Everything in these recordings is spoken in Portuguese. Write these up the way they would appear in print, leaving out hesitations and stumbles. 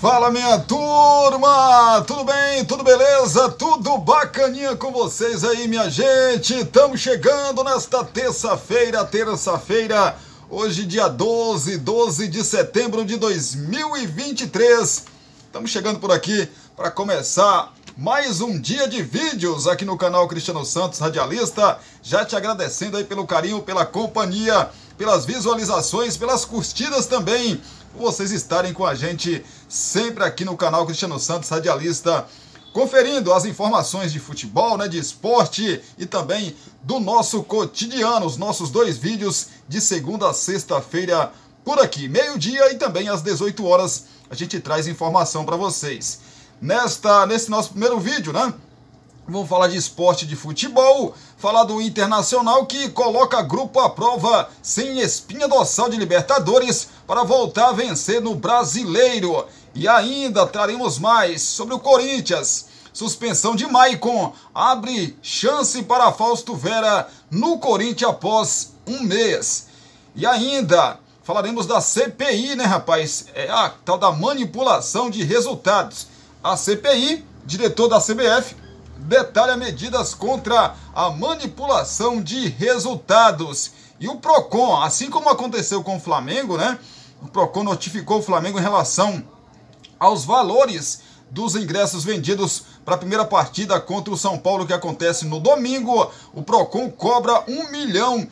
Fala, minha turma, tudo bem, tudo beleza, tudo bacaninha com vocês aí, minha gente? Estamos chegando nesta terça-feira, hoje dia 12 de setembro de 2023. Estamos chegando por aqui para começar mais um dia de vídeos aqui no canal Cristiano Santos Radialista. Já te agradecendo aí pelo carinho, pela companhia, pelas visualizações, pelas curtidas também, por vocês estarem com a gente sempre aqui no canal Cristiano Santos Radialista, conferindo as informações de futebol, de esporte e também do nosso cotidiano, os nossos dois vídeos de segunda a sexta-feira por aqui, meio-dia e também às 18 horas a gente traz informação para vocês. Nesse nosso primeiro vídeo, vamos falar de esporte de futebol, falar do Internacional que coloca grupo à prova sem espinha dorsal de Libertadores para voltar a vencer no Brasileiro. E ainda traremos mais sobre o Corinthians. Suspensão de Maicon abre chance para Fausto Vera no Corinthians após um mês. E ainda falaremos da CPI, rapaz? É a tal da manipulação de resultados. A CPI, diretor da CBF, detalha medidas contra a manipulação de resultados. E o Procon, assim como aconteceu com o Flamengo, o Procon notificou o Flamengo em relação aos valores dos ingressos vendidos para a primeira partida contra o São Paulo, que acontece no domingo. O Procon cobra R$1 milhão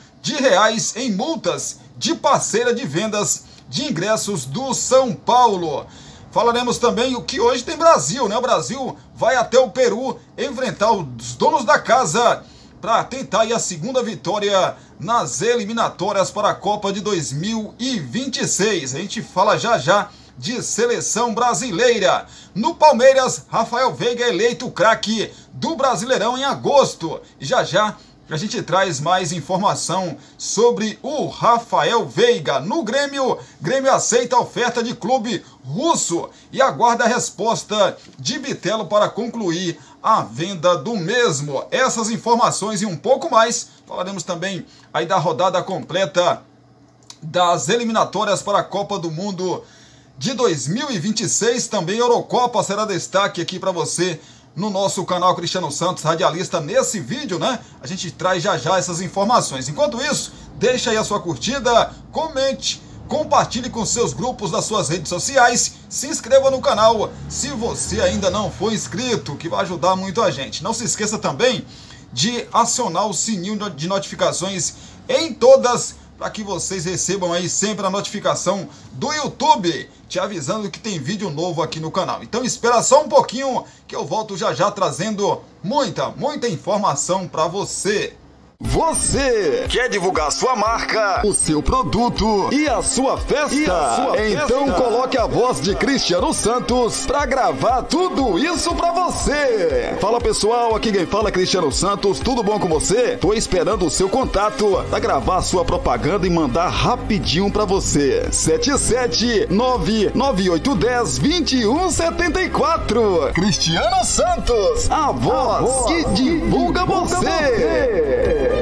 em multas de parceira de vendas de ingressos do São Paulo. Falaremos também o que hoje tem Brasil, O Brasil vai até o Peru enfrentar os donos da casa para tentar aí a segunda vitória nas eliminatórias para a Copa de 2026. A gente fala já de seleção brasileira. No Palmeiras, Rafael Veiga é eleito craque do Brasileirão em agosto. E já a gente traz mais informação sobre o Rafael Veiga. No Grêmio aceita a oferta de clube russo e aguarda a resposta de Bitelo para concluir a venda do mesmo. Essas informações e um pouco mais. Falaremos também aí da rodada completa das eliminatórias para a Copa do Mundo de 2026. Também a Eurocopa será destaque aqui para você no nosso canal Cristiano Santos Radialista. Nesse vídeo, a gente traz já essas informações. Enquanto isso, deixa aí a sua curtida, comente, compartilhe com seus grupos das suas redes sociais, se inscreva no canal se você ainda não for inscrito, que vai ajudar muito a gente. Não se esqueça também de acionar o sininho de notificações em todas, para que vocês recebam aí sempre a notificação do YouTube, te avisando que tem vídeo novo aqui no canal. Então espera só um pouquinho que eu volto já trazendo muita informação para você. Você quer divulgar sua marca, o seu produto e a sua festa? Então coloque a voz de Cristiano Santos para gravar tudo isso para você. Fala pessoal, aqui quem fala é Cristiano Santos, tudo bom com você? Tô esperando o seu contato para gravar sua propaganda e mandar rapidinho para você. 77998102174. Cristiano Santos, a voz que divulga você.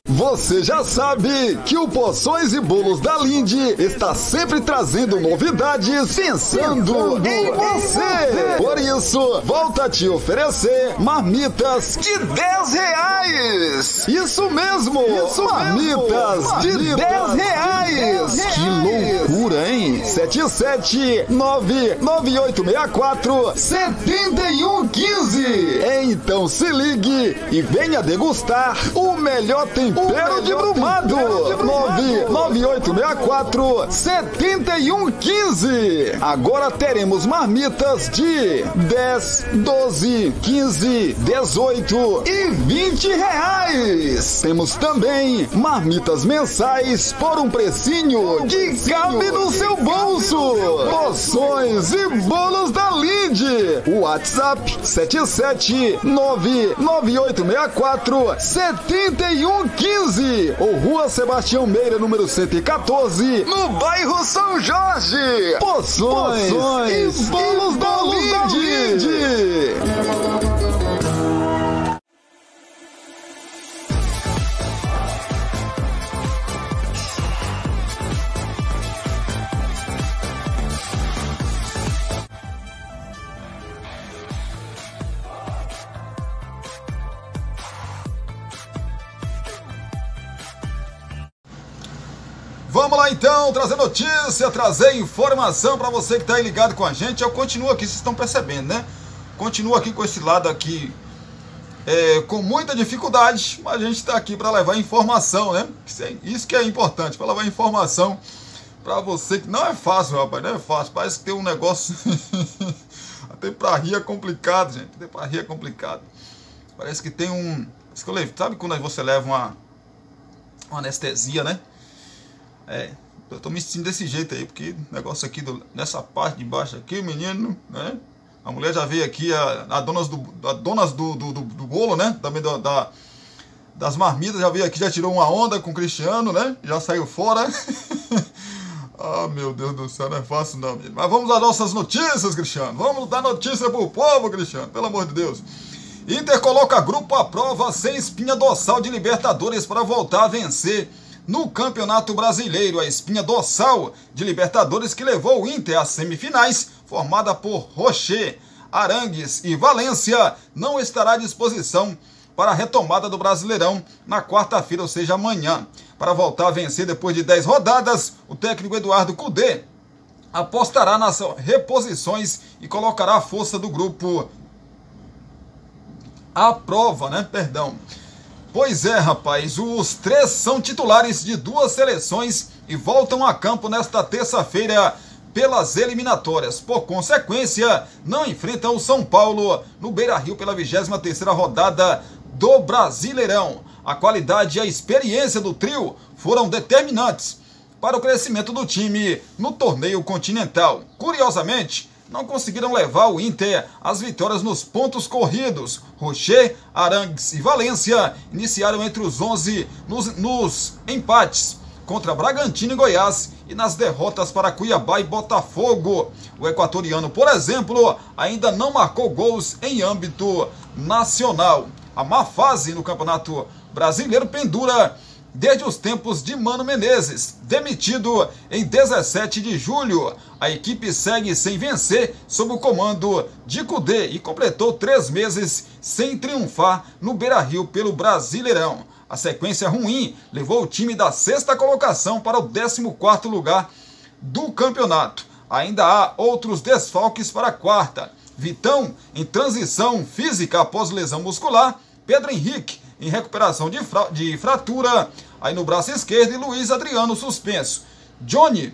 Você já sabe que o Poções e Bolos da Lindy está sempre trazendo novidades pensando em você. Por isso, volta a te oferecer marmitas de R$10. Isso mesmo, marmitas de R$10. Que loucura, hein? 77998647115. Então se ligue e venha degustar o melhor tempero de Brumado. 998647115. Agora teremos marmitas de 10, 12, 15, 18 e R$20. Temos também marmitas mensais por um precinho que cabe no seu bolso. Poções e Bolos da Lindy. WhatsApp 77998647115 ou Rua Sebastião Meira, número 114, no bairro São Jorge. Poções e Bolos da Lindy. Vamos lá então, trazer notícia, trazer informação para você que está aí ligado com a gente. Eu continuo aqui, vocês estão percebendo, né? Continuo aqui com esse lado aqui, com muita dificuldade, mas a gente está aqui para levar informação, né? Isso que é importante, para levar informação para você, que não é fácil, rapaz, não é fácil. Parece que tem um negócio, até para rir é complicado, gente, até para rir é complicado. Parece que tem sabe quando você leva uma anestesia, né? Eu tô me sentindo desse jeito aí, porque o negócio aqui, nessa parte de baixo aqui, menino, né? A mulher já veio aqui, a donas do bolo, né? Também das marmitas, já veio aqui, já tirou uma onda com o Cristiano, né? Já saiu fora. Ah, meu Deus do céu, não é fácil não, menino. Mas vamos dar nossas notícias, Cristiano. Vamos dar notícia pro povo, Cristiano, pelo amor de Deus. Inter coloca grupo à prova sem espinha dorsal de Libertadores para voltar a vencer no Campeonato Brasileiro. A espinha dorsal de Libertadores que levou o Inter às semifinais, formada por Rocher, Arangues e Valência, não estará à disposição para a retomada do Brasileirão na quarta-feira, ou seja, amanhã. Para voltar a vencer depois de 10 rodadas, o técnico Eduardo Cudê apostará nas reposições e colocará a força do grupo à prova, né? Pois é, rapaz, os 3 são titulares de 2 seleções e voltam a campo nesta terça-feira pelas eliminatórias. Por consequência, não enfrentam o São Paulo no Beira-Rio pela 23ª rodada do Brasileirão. A qualidade e a experiência do trio foram determinantes para o crescimento do time no torneio continental. Curiosamente, não conseguiram levar o Inter às vitórias nos pontos corridos. Rocher, Arangues e Valência iniciaram entre os 11 nos empates contra Bragantino e Goiás e nas derrotas para Cuiabá e Botafogo. O equatoriano, por exemplo, ainda não marcou gols em âmbito nacional. A má fase no Campeonato Brasileiro pendura desde os tempos de Mano Menezes, demitido em 17 de julho. A equipe segue sem vencer sob o comando de Cudê e completou 3 meses sem triunfar no Beira-Rio pelo Brasileirão. A sequência ruim levou o time da 6ª colocação para o 14º lugar do campeonato. Ainda há outros desfalques para a quarta. Vitão em transição física após lesão muscular, Pedro Henrique em recuperação de fratura aí no braço esquerdo e Luiz Adriano suspenso. Johnny,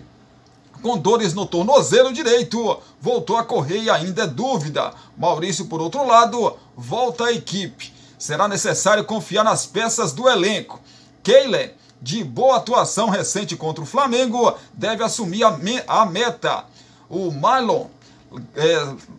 com dores no tornozelo direito, voltou a correr e ainda é dúvida. Maurício, por outro lado, volta à equipe. Será necessário confiar nas peças do elenco. Keiler, de boa atuação recente contra o Flamengo, deve assumir a meta. O Marlon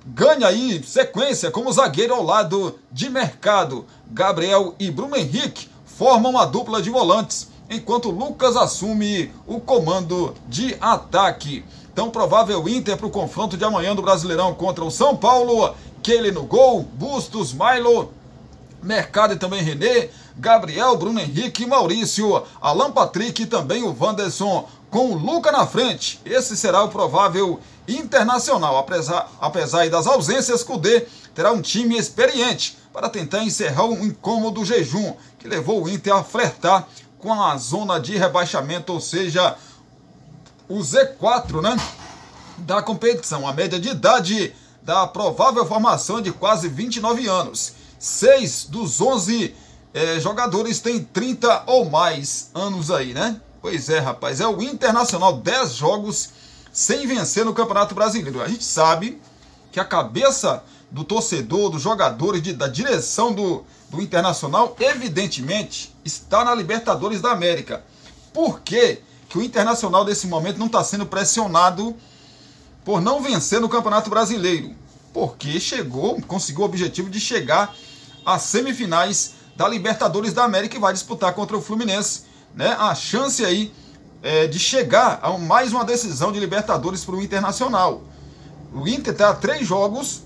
ganha aí sequência como zagueiro ao lado de Mercado. Gabriel e Bruno Henrique formam a dupla de volantes, enquanto Lucas assume o comando de ataque. Tão provável Inter para o confronto de amanhã do Brasileirão contra o São Paulo. Kelly no gol, Bustos, Milo, Mercado e também René, Gabriel, Bruno Henrique e Maurício, Alan Patrick e também o Wanderson com o Luca na frente. Esse será o provável Internacional. Apesar das ausências, Cudê terá um time experiente para tentar encerrar um incômodo jejum que levou o Inter a flertar com a zona de rebaixamento, ou seja, o Z4, né, da competição. A média de idade da provável formação é de quase 29 anos. 6 dos 11 jogadores têm 30 ou mais anos aí, né? Pois é, rapaz, é o Internacional, 10 jogos sem vencer no Campeonato Brasileiro. A gente sabe que a cabeça do torcedor, dos jogadores, da direção do Internacional, evidentemente, está na Libertadores da América. Por que o Internacional, nesse momento, não está sendo pressionado por não vencer no Campeonato Brasileiro? Porque conseguiu o objetivo de chegar às semifinais da Libertadores da América e vai disputar contra o Fluminense, né? A chance aí de chegar a mais uma decisão de Libertadores para o Internacional. O Inter está a 3 jogos,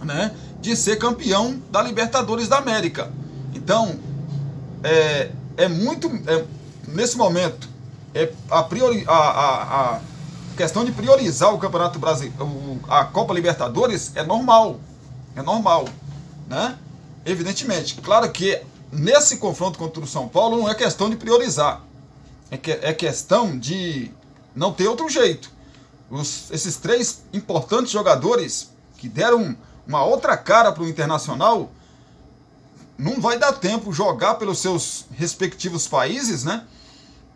né, de ser campeão da Libertadores da América. Então, nesse momento, a questão de priorizar o Campeonato Brasileiro, a Copa Libertadores, é normal, né? Evidentemente, claro que nesse confronto contra o São Paulo não é questão de priorizar, é questão de não ter outro jeito. Esses 3 importantes jogadores que deram uma outra cara para o Internacional, não vai dar tempo jogar pelos seus respectivos países, né?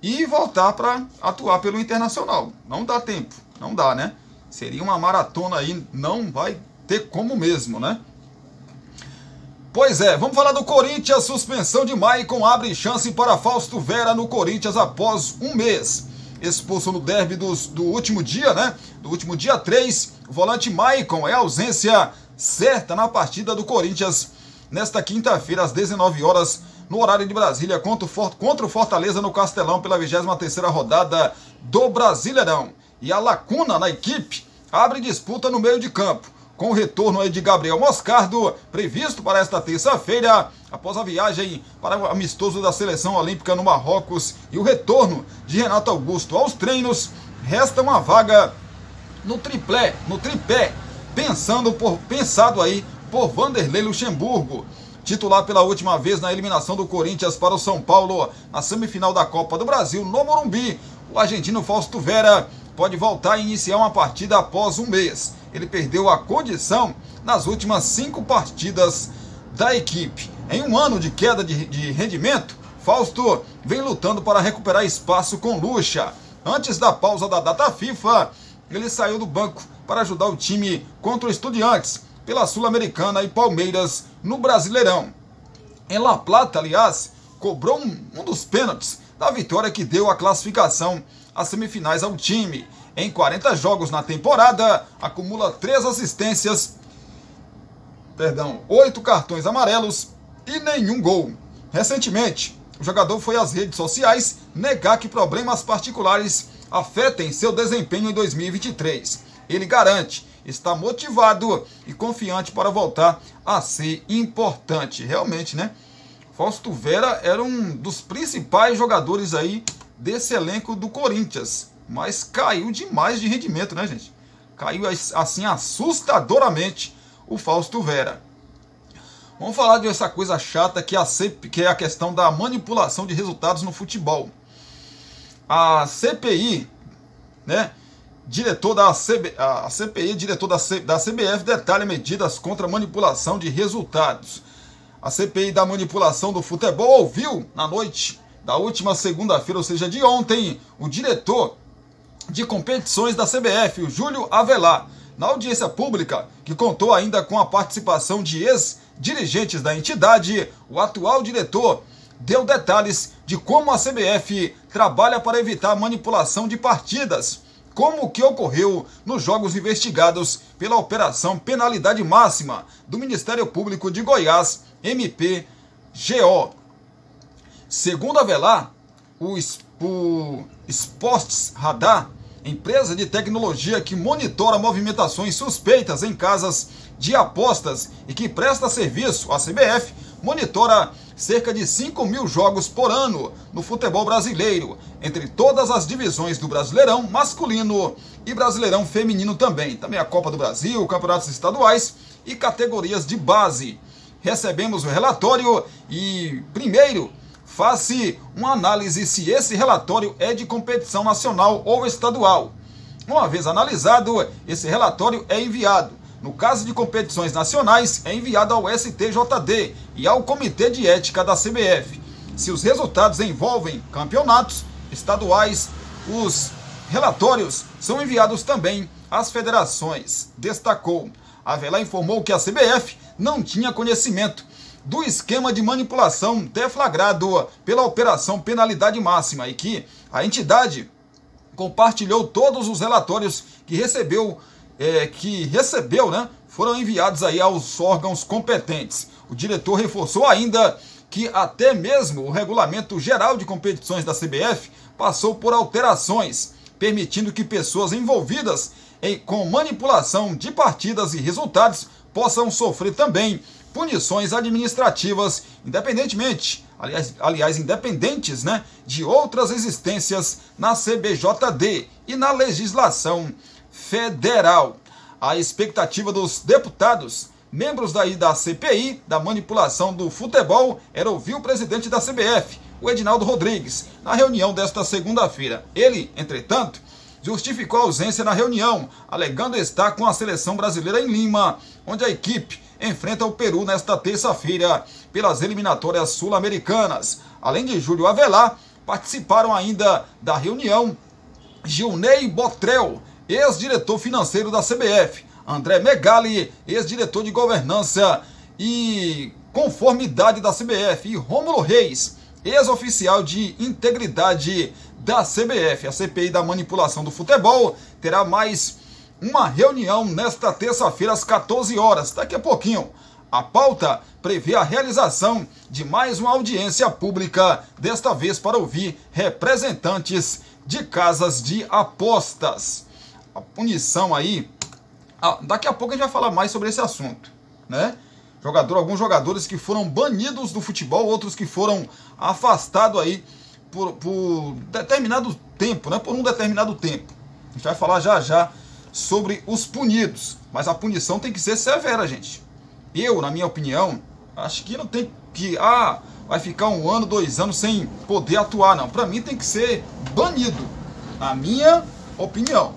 E voltar para atuar pelo Internacional. Não dá tempo, não dá, né? Seria uma maratona aí, não vai ter como mesmo, né? Pois é, vamos falar do Corinthians. Suspensão de Maicon abre chance para Fausto Vera no Corinthians após um mês. Expulso no derby do último dia, né? Do último dia 3, o volante Maicon é ausência certa na partida do Corinthians nesta quinta-feira, às 19 horas, no horário de Brasília, contra o Fortaleza no Castelão, pela 23ª rodada do Brasileirão. E a lacuna na equipe abre disputa no meio de campo, com o retorno aí de Gabriel Moscardo, previsto para esta terça-feira, após a viagem para o amistoso da Seleção Olímpica no Marrocos e o retorno de Renato Augusto aos treinos, resta uma vaga no tripé, pensado aí por Vanderlei Luxemburgo, titular pela última vez na eliminação do Corinthians para o São Paulo na semifinal da Copa do Brasil no Morumbi. O argentino Fausto Vera pode voltar a iniciar uma partida após um mês. Ele perdeu a condição nas últimas 5 partidas da equipe. Em um ano de queda de rendimento, Fausto vem lutando para recuperar espaço com Lucha. Antes da pausa da data FIFA, ele saiu do banco para ajudar o time contra o Estudiantes pela Sul-Americana e Palmeiras no Brasileirão. Em La Plata, aliás, cobrou um dos pênaltis da vitória que deu a classificação às semifinais ao time. Em 40 jogos na temporada, acumula 3 assistências, 8 cartões amarelos e nenhum gol. Recentemente, o jogador foi às redes sociais negar que problemas particulares afetem seu desempenho em 2023. Ele garante estar motivado e confiante para voltar a ser importante. Realmente, né? Fausto Vera era um dos principais jogadores aí desse elenco do Corinthians, mas caiu demais de rendimento, né, gente? Caiu assim assustadoramente o Fausto Vera. Vamos falar dessa coisa chata que é a questão da manipulação de resultados no futebol. A CPI, né? Diretor da CBF detalha medidas contra manipulação de resultados. A CPI da manipulação do futebol ouviu na noite da última segunda-feira, ou seja, de ontem, o diretor de competições da CBF, o Júlio Avelar. Na audiência pública, que contou ainda com a participação de ex-dirigentes da entidade, o atual diretor deu detalhes de como a CBF trabalha para evitar a manipulação de partidas, como o que ocorreu nos jogos investigados pela Operação Penalidade Máxima do Ministério Público de Goiás, MPGO. Segundo Avelar, o Sports Radar, empresa de tecnologia que monitora movimentações suspeitas em casas de apostas e que presta serviço à CBF, monitora cerca de 5.000 jogos por ano no futebol brasileiro, entre todas as divisões do Brasileirão masculino e Brasileirão feminino também. Também a Copa do Brasil, campeonatos estaduais e categorias de base. Recebemos o relatório e, primeiro, faça uma análise se esse relatório é de competição nacional ou estadual. Uma vez analisado, esse relatório é enviado. No caso de competições nacionais, é enviado ao STJD e ao Comitê de Ética da CBF. Se os resultados envolvem campeonatos estaduais, os relatórios são enviados também às federações, destacou. Avelar informou que a CBF não tinha conhecimento do esquema de manipulação deflagrado pela Operação Penalidade Máxima e que a entidade compartilhou todos os relatórios que recebeu, foram enviados aí aos órgãos competentes. O diretor reforçou ainda que até mesmo o Regulamento Geral de Competições da CBF passou por alterações, permitindo que pessoas envolvidas com manipulação de partidas e resultados possam sofrer também punições administrativas, independentes, né, de outras existências na CBJD e na legislação federal. A expectativa dos deputados, membros da CPI, da manipulação do futebol, era ouvir o presidente da CBF, o Edinaldo Rodrigues, na reunião desta segunda-feira. Ele, entretanto, justificou a ausência na reunião, alegando estar com a seleção brasileira em Lima, onde a equipe enfrenta o Peru nesta terça-feira pelas eliminatórias sul-americanas. Além de Júlio Avelar, participaram ainda da reunião Gilney Botrel, ex-diretor financeiro da CBF, André Megali, ex-diretor de governança e conformidade da CBF, e Rômulo Reis, ex-oficial de integridade da CBF. A CPI da manipulação do futebol terá mais uma reunião nesta terça-feira às 14 horas, daqui a pouquinho. A pauta prevê a realização de mais uma audiência pública, desta vez para ouvir representantes de casas de apostas. A punição aí, daqui a pouco a gente vai falar mais sobre esse assunto, né? Alguns jogadores que foram banidos do futebol, outros que foram afastados aí por determinado tempo, né? Por um determinado tempo. A gente vai falar já já sobre os punidos, mas a punição tem que ser severa, gente. Eu, na minha opinião, acho que não tem que, vai ficar 1 ano, 2 anos sem poder atuar, não. Para mim tem que ser banido, na minha opinião.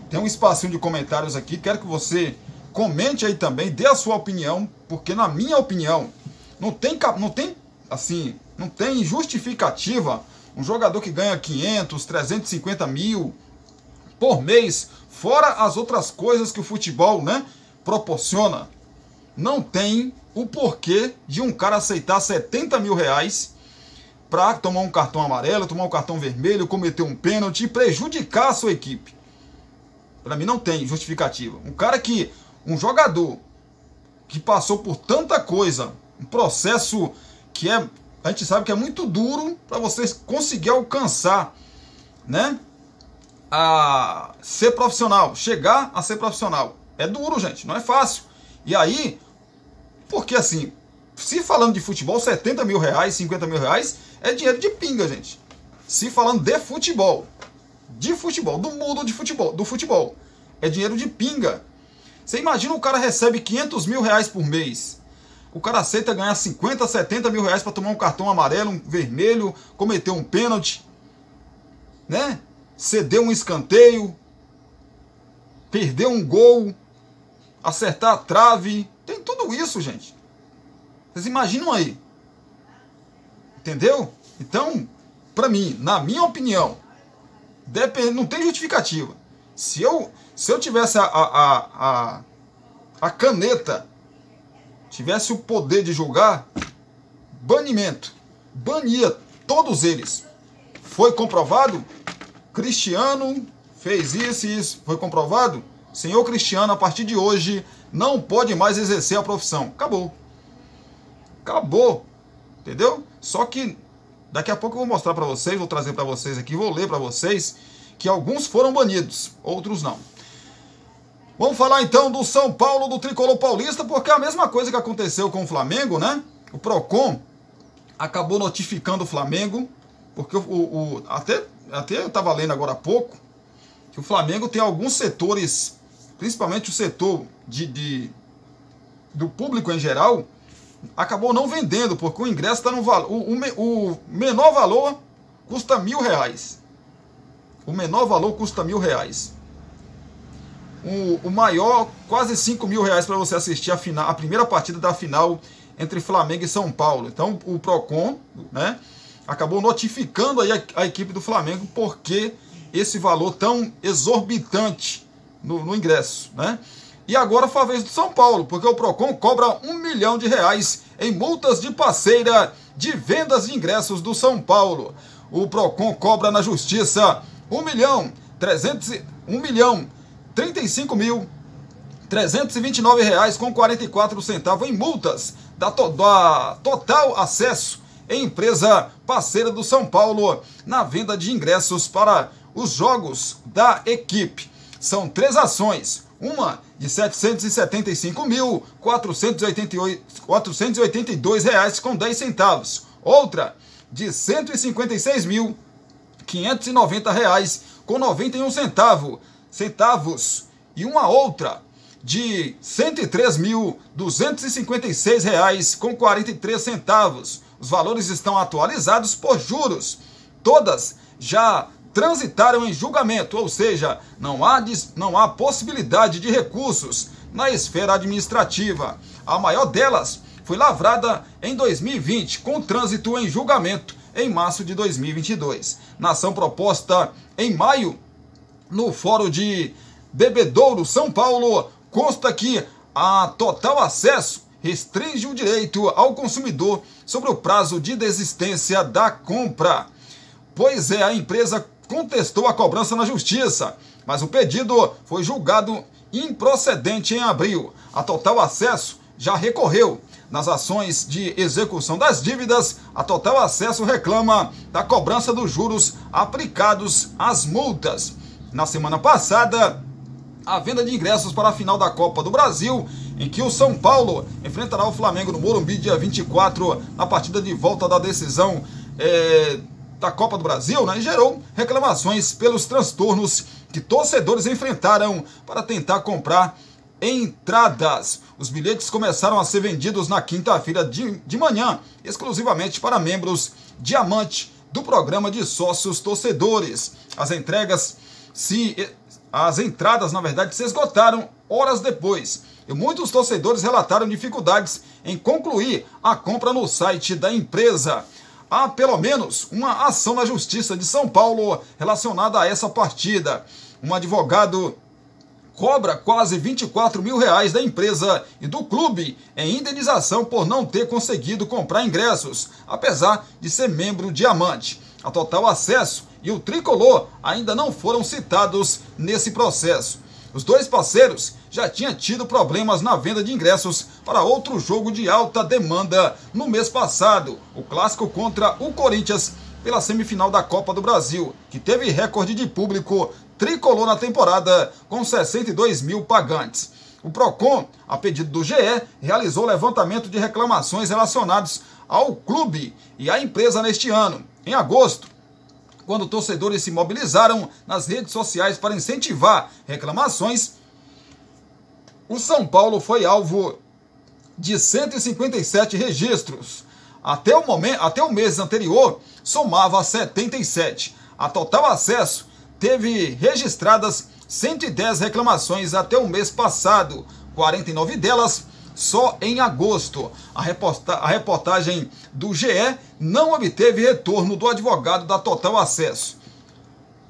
Tem um espacinho de comentários aqui, quero que você comente aí também, dê a sua opinião, porque na minha opinião, não tem justificativa um jogador que ganha 500, 350 mil por mês, fora as outras coisas que o futebol, né, proporciona. Não tem o porquê de um cara aceitar 70 mil reais para tomar um cartão amarelo, tomar um cartão vermelho, cometer um pênalti e prejudicar a sua equipe. Para mim não tem justificativa. Um jogador que passou por tanta coisa, um processo que a gente sabe que é muito duro para você conseguir alcançar, né, a ser profissional, chegar a ser profissional. É duro, gente, não é fácil. E aí, porque assim, se falando de futebol, 70 mil reais, 50 mil reais, é dinheiro de pinga, gente. Se falando de futebol, do mundo de futebol, do futebol, é dinheiro de pinga. Você imagina, o cara recebe 500 mil reais por mês. O cara aceita ganhar 50, 70 mil reais para tomar um cartão amarelo, um vermelho, cometer um pênalti, né? Ceder um escanteio, perder um gol, acertar a trave. Tem tudo isso, gente. Vocês imaginam aí? Entendeu? Então, para mim, na minha opinião, não tem justificativa. Se eu tivesse a caneta, tivesse o poder de julgar, banimento. Bania todos eles. Foi comprovado? Cristiano fez isso e isso. Foi comprovado? Senhor Cristiano, a partir de hoje, não pode mais exercer a profissão. Acabou. Acabou. Entendeu? Só que daqui a pouco eu vou mostrar para vocês, vou trazer para vocês aqui, vou ler para vocês que alguns foram banidos, outros não. Vamos falar então do São Paulo, do Tricolor Paulista, porque é a mesma coisa que aconteceu com o Flamengo, né? O Procon acabou notificando o Flamengo, porque até eu estava lendo agora há pouco, que o Flamengo tem alguns setores, principalmente o setor do público em geral, acabou não vendendo, porque o ingresso está no valor. O menor valor custa R$1.000. O menor valor custa R$1.000. O maior, quase R$5.000 para você assistir a primeira partida da final entre Flamengo e São Paulo. Então o Procon, né, acabou notificando aí a equipe do Flamengo porque esse valor tão exorbitante no ingresso, né? E agora foi a vez do São Paulo, porque o Procon cobra R$1 milhão em multas de parceira de vendas de ingressos do São Paulo. O Procon cobra na justiça R$1.035.329,44 em multas da Total Acesso, empresa parceira do São Paulo, na venda de ingressos para os jogos da equipe. São 3 ações. Uma de R$ 775.482,10. Outra de R$ 156.590,91. E uma outra de R$ 103.256,43. Os valores estão atualizados por juros. Todas já transitaram em julgamento, ou seja, não há possibilidade de recursos na esfera administrativa. A maior delas foi lavrada em 2020, com trânsito em julgamento em março de 2022. Na ação proposta em maio, no Fórum de Bebedouro, São Paulo, consta que a Total Acesso restringe o direito ao consumidor sobre o prazo de desistência da compra. Pois é, a empresa contestou a cobrança na justiça, mas o pedido foi julgado improcedente em abril. A Total Acesso já recorreu. Nas ações de execução das dívidas, a Total Acesso reclama da cobrança dos juros aplicados às multas. Na semana passada, a venda de ingressos para a final da Copa do Brasil, em que o São Paulo enfrentará o Flamengo no Morumbi dia 24, na partida de volta da decisão da Copa do Brasil, né, gerou reclamações pelos transtornos que torcedores enfrentaram para tentar comprar entradas. Os bilhetes começaram a ser vendidos na quinta-feira de manhã, exclusivamente para membros diamante do programa de sócios torcedores. As entradas, na verdade, se esgotaram horas depois, e muitos torcedores relataram dificuldades em concluir a compra no site da empresa. Há pelo menos uma ação na Justiça de São Paulo relacionada a essa partida. Um advogado cobra quase R$24 mil da empresa e do clube em indenização por não ter conseguido comprar ingressos, apesar de ser membro diamante. A Total Acesso e o Tricolor ainda não foram citados nesse processo. Os dois parceiros já tinham tido problemas na venda de ingressos para outro jogo de alta demanda no mês passado, o clássico contra o Corinthians pela semifinal da Copa do Brasil, que teve recorde de público tricolor na temporada com 62 mil pagantes. O Procon, a pedido do GE, realizou levantamento de reclamações relacionadas ao clube e à empresa neste ano. Em agosto, quando torcedores se mobilizaram nas redes sociais para incentivar reclamações, o São Paulo foi alvo de 157 registros. Até o mês anterior, somava 77. A Total Acesso teve registradas 110 reclamações até o mês passado, 49 delas só em agosto. A reportagem do GE não obteve retorno do advogado da Total Acesso.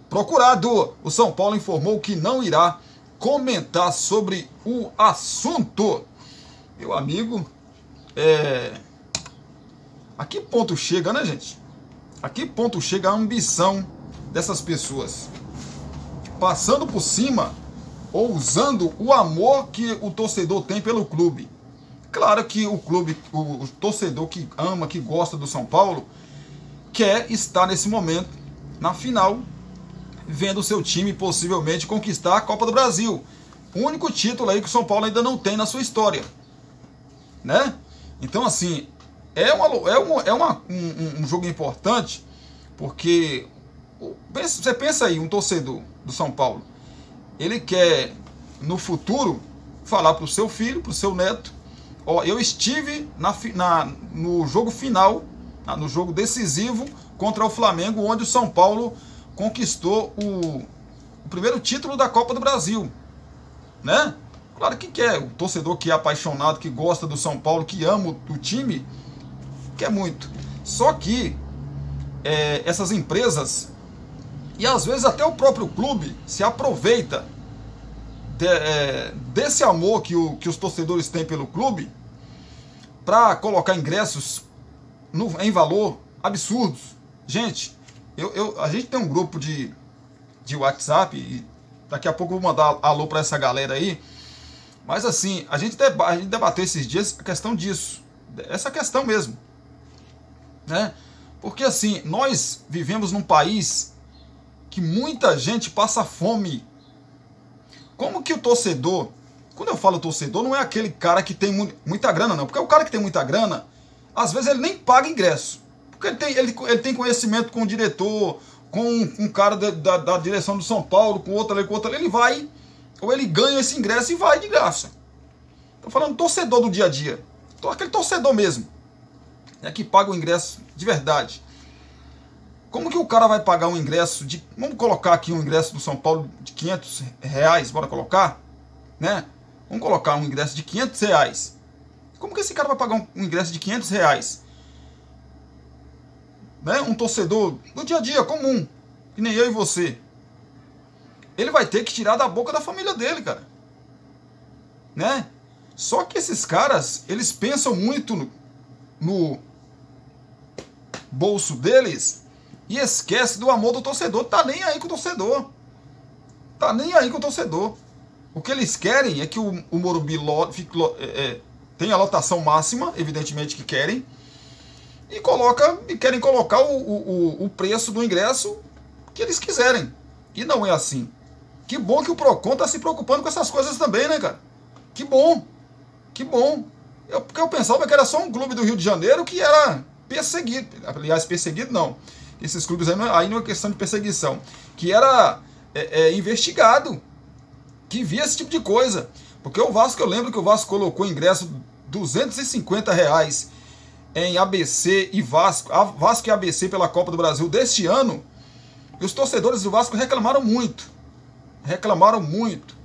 Procurado, o São Paulo informou que não irá comentar sobre o assunto. Meu amigo, a que ponto chega, né, gente? A que ponto chega a ambição dessas pessoas? Passando por cima ou usando o amor que o torcedor tem pelo clube. Claro que o clube, o torcedor que ama, que gosta do São Paulo, quer estar nesse momento na final, vendo o seu time possivelmente conquistar a Copa do Brasil. O único título aí que o São Paulo ainda não tem na sua história, né? Então, assim, um jogo importante, porque você pensa aí, um torcedor do São Paulo, ele quer no futuro falar para o seu filho, para o seu neto: ó, eu estive no jogo final, no jogo decisivo contra o Flamengo, onde o São Paulo conquistou o primeiro título da Copa do Brasil, né? Claro que quer, o torcedor que é apaixonado, que gosta do São Paulo, que ama o time, quer muito. Só que essas empresas, e às vezes até o próprio clube, se aproveita desse amor que os torcedores têm pelo clube para colocar ingressos em valor absurdos. Gente, a gente tem um grupo de WhatsApp, e daqui a pouco eu vou mandar alô para essa galera aí, mas assim, a gente debateu esses dias a questão disso, essa questão mesmo, né? Porque assim, nós vivemos num país que muita gente passa fome. Como que o torcedor, quando eu falo torcedor, não é aquele cara que tem muita grana, não. Porque o cara que tem muita grana, às vezes ele nem paga ingresso. Porque ele tem conhecimento com o diretor, com um cara da direção do São Paulo, com outro ali, ele vai, ou ele ganha esse ingresso e vai de graça. Estou falando torcedor do dia a dia. Aquele torcedor mesmo. que paga o ingresso de verdade. Como que o cara vai pagar um ingresso de... Vamos colocar aqui um ingresso do São Paulo de R$500, bora colocar? Né? Vamos colocar um ingresso de R$500. Como que esse cara vai pagar um ingresso de R$500? Né? Um torcedor do dia a dia, comum, que nem eu e você. Ele vai ter que tirar da boca da família dele, cara. Né? Só que esses caras, eles pensam muito no bolso deles e esquece do amor do torcedor. Tá nem aí com o torcedor. Tá nem aí com o torcedor. O que eles querem é que o Morumbi tenha a lotação máxima, evidentemente que querem, e querem colocar o preço do ingresso que eles quiserem. E não é assim. Que bom que o Procon tá se preocupando com essas coisas também, né, cara? Que bom. Que bom. Porque eu pensava que era só um clube do Rio de Janeiro que era perseguido. Aliás, perseguido não. Esses clubes aí não é questão de perseguição. Que era investigado. Que via esse tipo de coisa. Porque o Vasco, eu lembro que o Vasco colocou ingresso R$250 em ABC e Vasco. Vasco e ABC pela Copa do Brasil deste ano. E os torcedores do Vasco reclamaram muito. Reclamaram muito.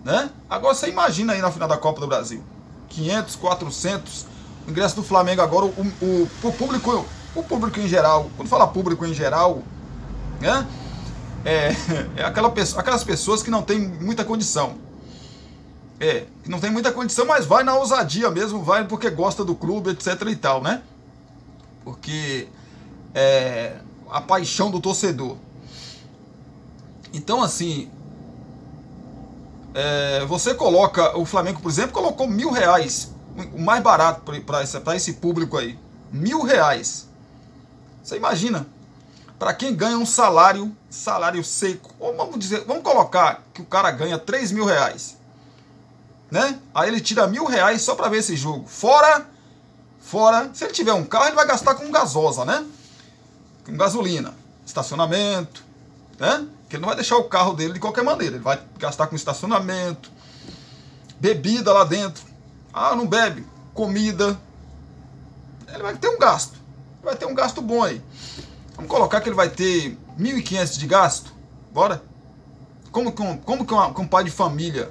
Né? Agora você imagina aí na final da Copa do Brasil. 500, 400. O ingresso do Flamengo agora, o público em geral. Quando fala público em geral, né? Aquelas pessoas que não tem muita condição. Que não tem muita condição, mas vai na ousadia mesmo, vai porque gosta do clube, etc e tal, né? Porque a paixão do torcedor. Então, assim, você coloca, o Flamengo, por exemplo, colocou R$1.000, o mais barato para esse público aí, R$1.000. Você imagina? Para quem ganha um salário seco, ou vamos colocar que o cara ganha R$3.000, né? Aí ele tira R$1.000 só para ver esse jogo. Fora, se ele tiver um carro, ele vai gastar com gasosa, né? Com gasolina, estacionamento, né? Porque ele não vai deixar o carro dele de qualquer maneira. Ele vai gastar com estacionamento, bebida lá dentro. Ah, não bebe, comida. Ele vai ter um gasto. Vai ter um gasto bom aí. Vamos colocar que ele vai ter R$1.500 de gasto. Bora? Como que um pai de família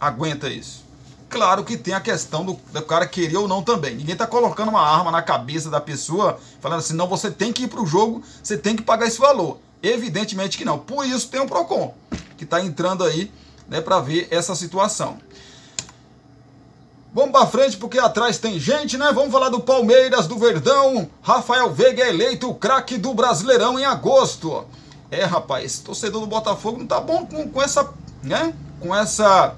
aguenta isso? Claro que tem a questão do cara querer ou não também. Ninguém está colocando uma arma na cabeça da pessoa, falando assim, não, você tem que ir para o jogo, você tem que pagar esse valor. Evidentemente que não. Por isso tem o Procon, que está entrando aí, né, para ver essa situação. Vamos para frente, porque atrás tem gente, né? Vamos falar do Palmeiras, do Verdão. Rafael Veiga é eleito o craque do Brasileirão em agosto. Rapaz, torcedor do Botafogo não tá bom com essa, né? Com essa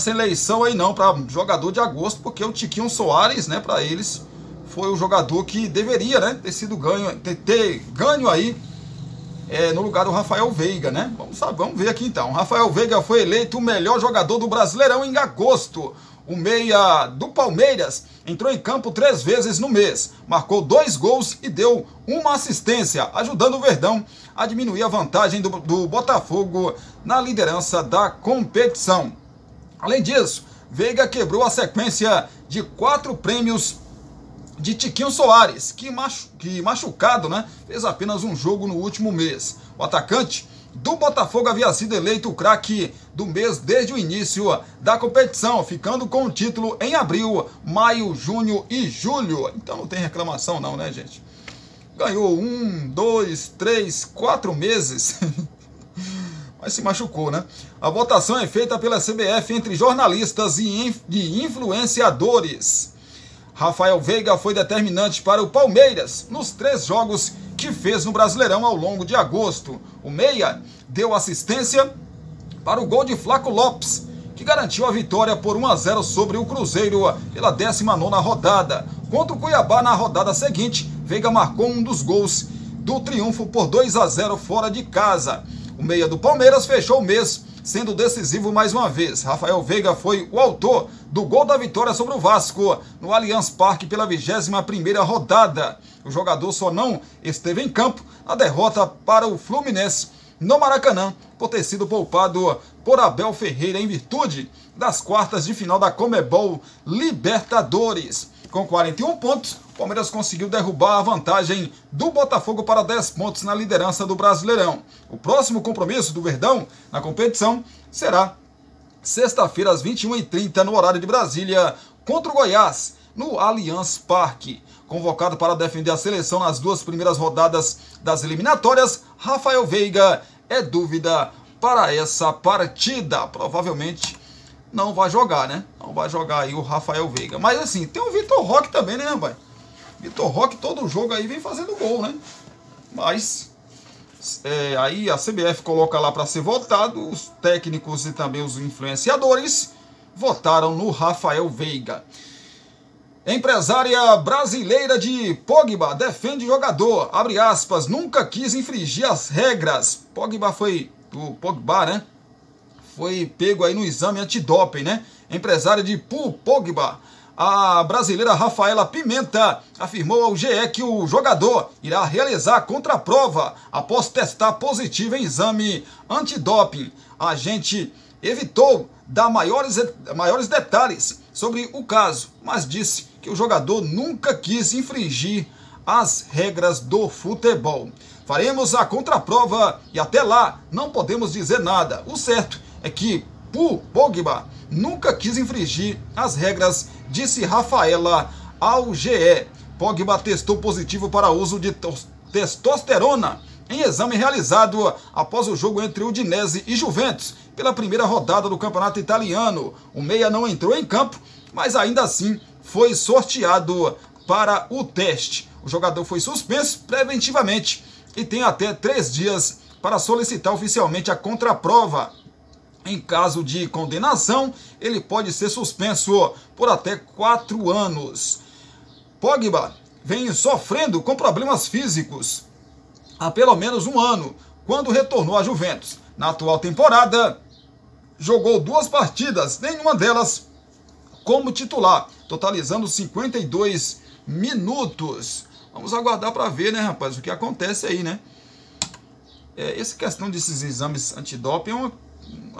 eleição aí não, para jogador de agosto, porque o Tiquinho Soares, né, para eles, foi o jogador que deveria, né, ter ganho aí no lugar do Rafael Veiga, né? Vamos ver aqui então. Rafael Veiga foi eleito o melhor jogador do Brasileirão em agosto. O meia do Palmeiras entrou em campo 3 vezes no mês, marcou 2 gols e deu 1 assistência, ajudando o Verdão a diminuir a vantagem do Botafogo na liderança da competição. Além disso, Veiga quebrou a sequência de 4 prêmios de Tiquinho Soares, que machucado, né, fez apenas um jogo no último mês. O atacante do Botafogo havia sido eleito o craque do mês desde o início da competição, ficando com o título em abril, maio, junho e julho. Então não tem reclamação não, né, gente? Ganhou 1, 2, 3, 4 meses... Mas se machucou, né? A votação é feita pela CBF entre jornalistas e influenciadores. Rafael Veiga foi determinante para o Palmeiras nos 3 jogos que fez no Brasileirão ao longo de agosto. O meia deu assistência para o gol de Flaco Lopes, que garantiu a vitória por 1-0 sobre o Cruzeiro pela 19ª rodada. Contra o Cuiabá na rodada seguinte, Veiga marcou um dos gols do triunfo por 2-0 fora de casa. O meia do Palmeiras fechou o mês, sendo decisivo mais uma vez. Rafael Veiga foi o autor do gol da vitória sobre o Vasco no Allianz Parque pela 21ª rodada. O jogador só não esteve em campo na derrota para o Fluminense no Maracanã, por ter sido poupado por Abel Ferreira em virtude das quartas de final da Conmebol Libertadores. Com 41 pontos, o Palmeiras conseguiu derrubar a vantagem do Botafogo para 10 pontos na liderança do Brasileirão. O próximo compromisso do Verdão na competição será sexta-feira às 21h30 no horário de Brasília contra o Goiás, no Allianz Parque. Convocado para defender a seleção nas 2 primeiras rodadas das eliminatórias, Rafael Veiga é dúvida para essa partida. Provavelmente não vai jogar, né? Não vai jogar aí o Rafael Veiga. Mas assim, tem o Vitor Roque também, né, rapaz? Vitor Roque todo jogo aí vem fazendo gol, né? Mas aí a CBF coloca lá para ser votado. Os técnicos e também os influenciadores votaram no Rafael Veiga. Empresária brasileira de Pogba defende jogador, abre aspas, nunca quis infringir as regras. Pogba, né? Foi pego aí no exame antidoping, né? Empresária de Pogba, a brasileira Rafaela Pimenta, afirmou ao GE que o jogador irá realizar a contraprova após testar positivo em exame antidoping. A agente evitou dar maiores detalhes sobre o caso, mas disse que o jogador nunca quis infringir as regras do futebol. Faremos a contraprova e até lá não podemos dizer nada. O certo é que Pogba nunca quis infringir as regras, disse Rafaela ao GE. Pogba testou positivo para uso de testosterona em exame realizado após o jogo entre Udinese e Juventus pela primeira rodada do campeonato italiano. O meia não entrou em campo, mas ainda assim foi sorteado para o teste. O jogador foi suspenso preventivamente e tem até 3 dias para solicitar oficialmente a contraprova. Em caso de condenação, ele pode ser suspenso por até 4 anos. Pogba vem sofrendo com problemas físicos há pelo menos um ano, quando retornou à Juventus. Na atual temporada, jogou 2 partidas, nenhuma delas como titular, totalizando 52 minutos. Vamos aguardar para ver, né, rapaz, o que acontece aí, né? Essa questão desses exames antidoping é uma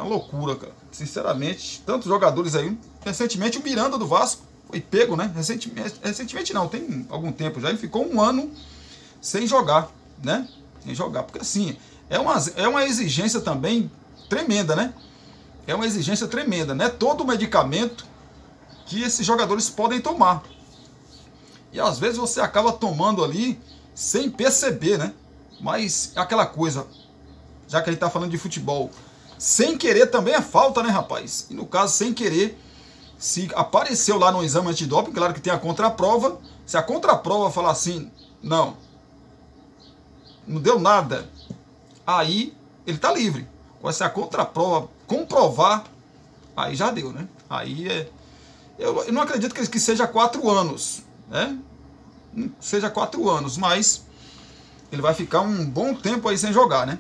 loucura, cara. Sinceramente, tantos jogadores aí. Recentemente o Miranda do Vasco foi pego, né? Recentemente não, tem algum tempo já. Ele ficou 1 ano sem jogar, né? Sem jogar, porque assim, é uma exigência também tremenda, né? É uma exigência tremenda, né? Todo medicamento que esses jogadores podem tomar. E às vezes você acaba tomando ali sem perceber, né? Mas aquela coisa, já que a gente tá falando de futebol, sem querer também é falta, né, rapaz? E no caso, sem querer, se apareceu lá no exame antidoping, claro que tem a contraprova. Se a contraprova falar assim, não deu nada, aí ele tá livre. Agora, se a contraprova comprovar, aí já deu, né? Aí eu não acredito que seja 4 anos, né? Não seja 4 anos, mas ele vai ficar um bom tempo aí sem jogar, né?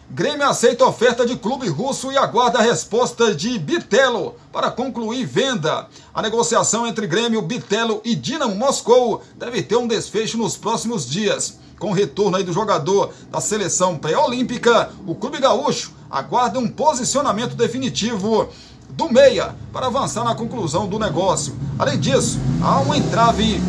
Grêmio aceita a oferta de clube russo e aguarda a resposta de Bitelo para concluir venda. A negociação entre Grêmio, Bitelo e Dinamo Moscou deve ter um desfecho nos próximos dias. Com o retorno aí do jogador da seleção pré-olímpica, o clube gaúcho aguarda um posicionamento definitivo do meia para avançar na conclusão do negócio. Além disso, há um entrave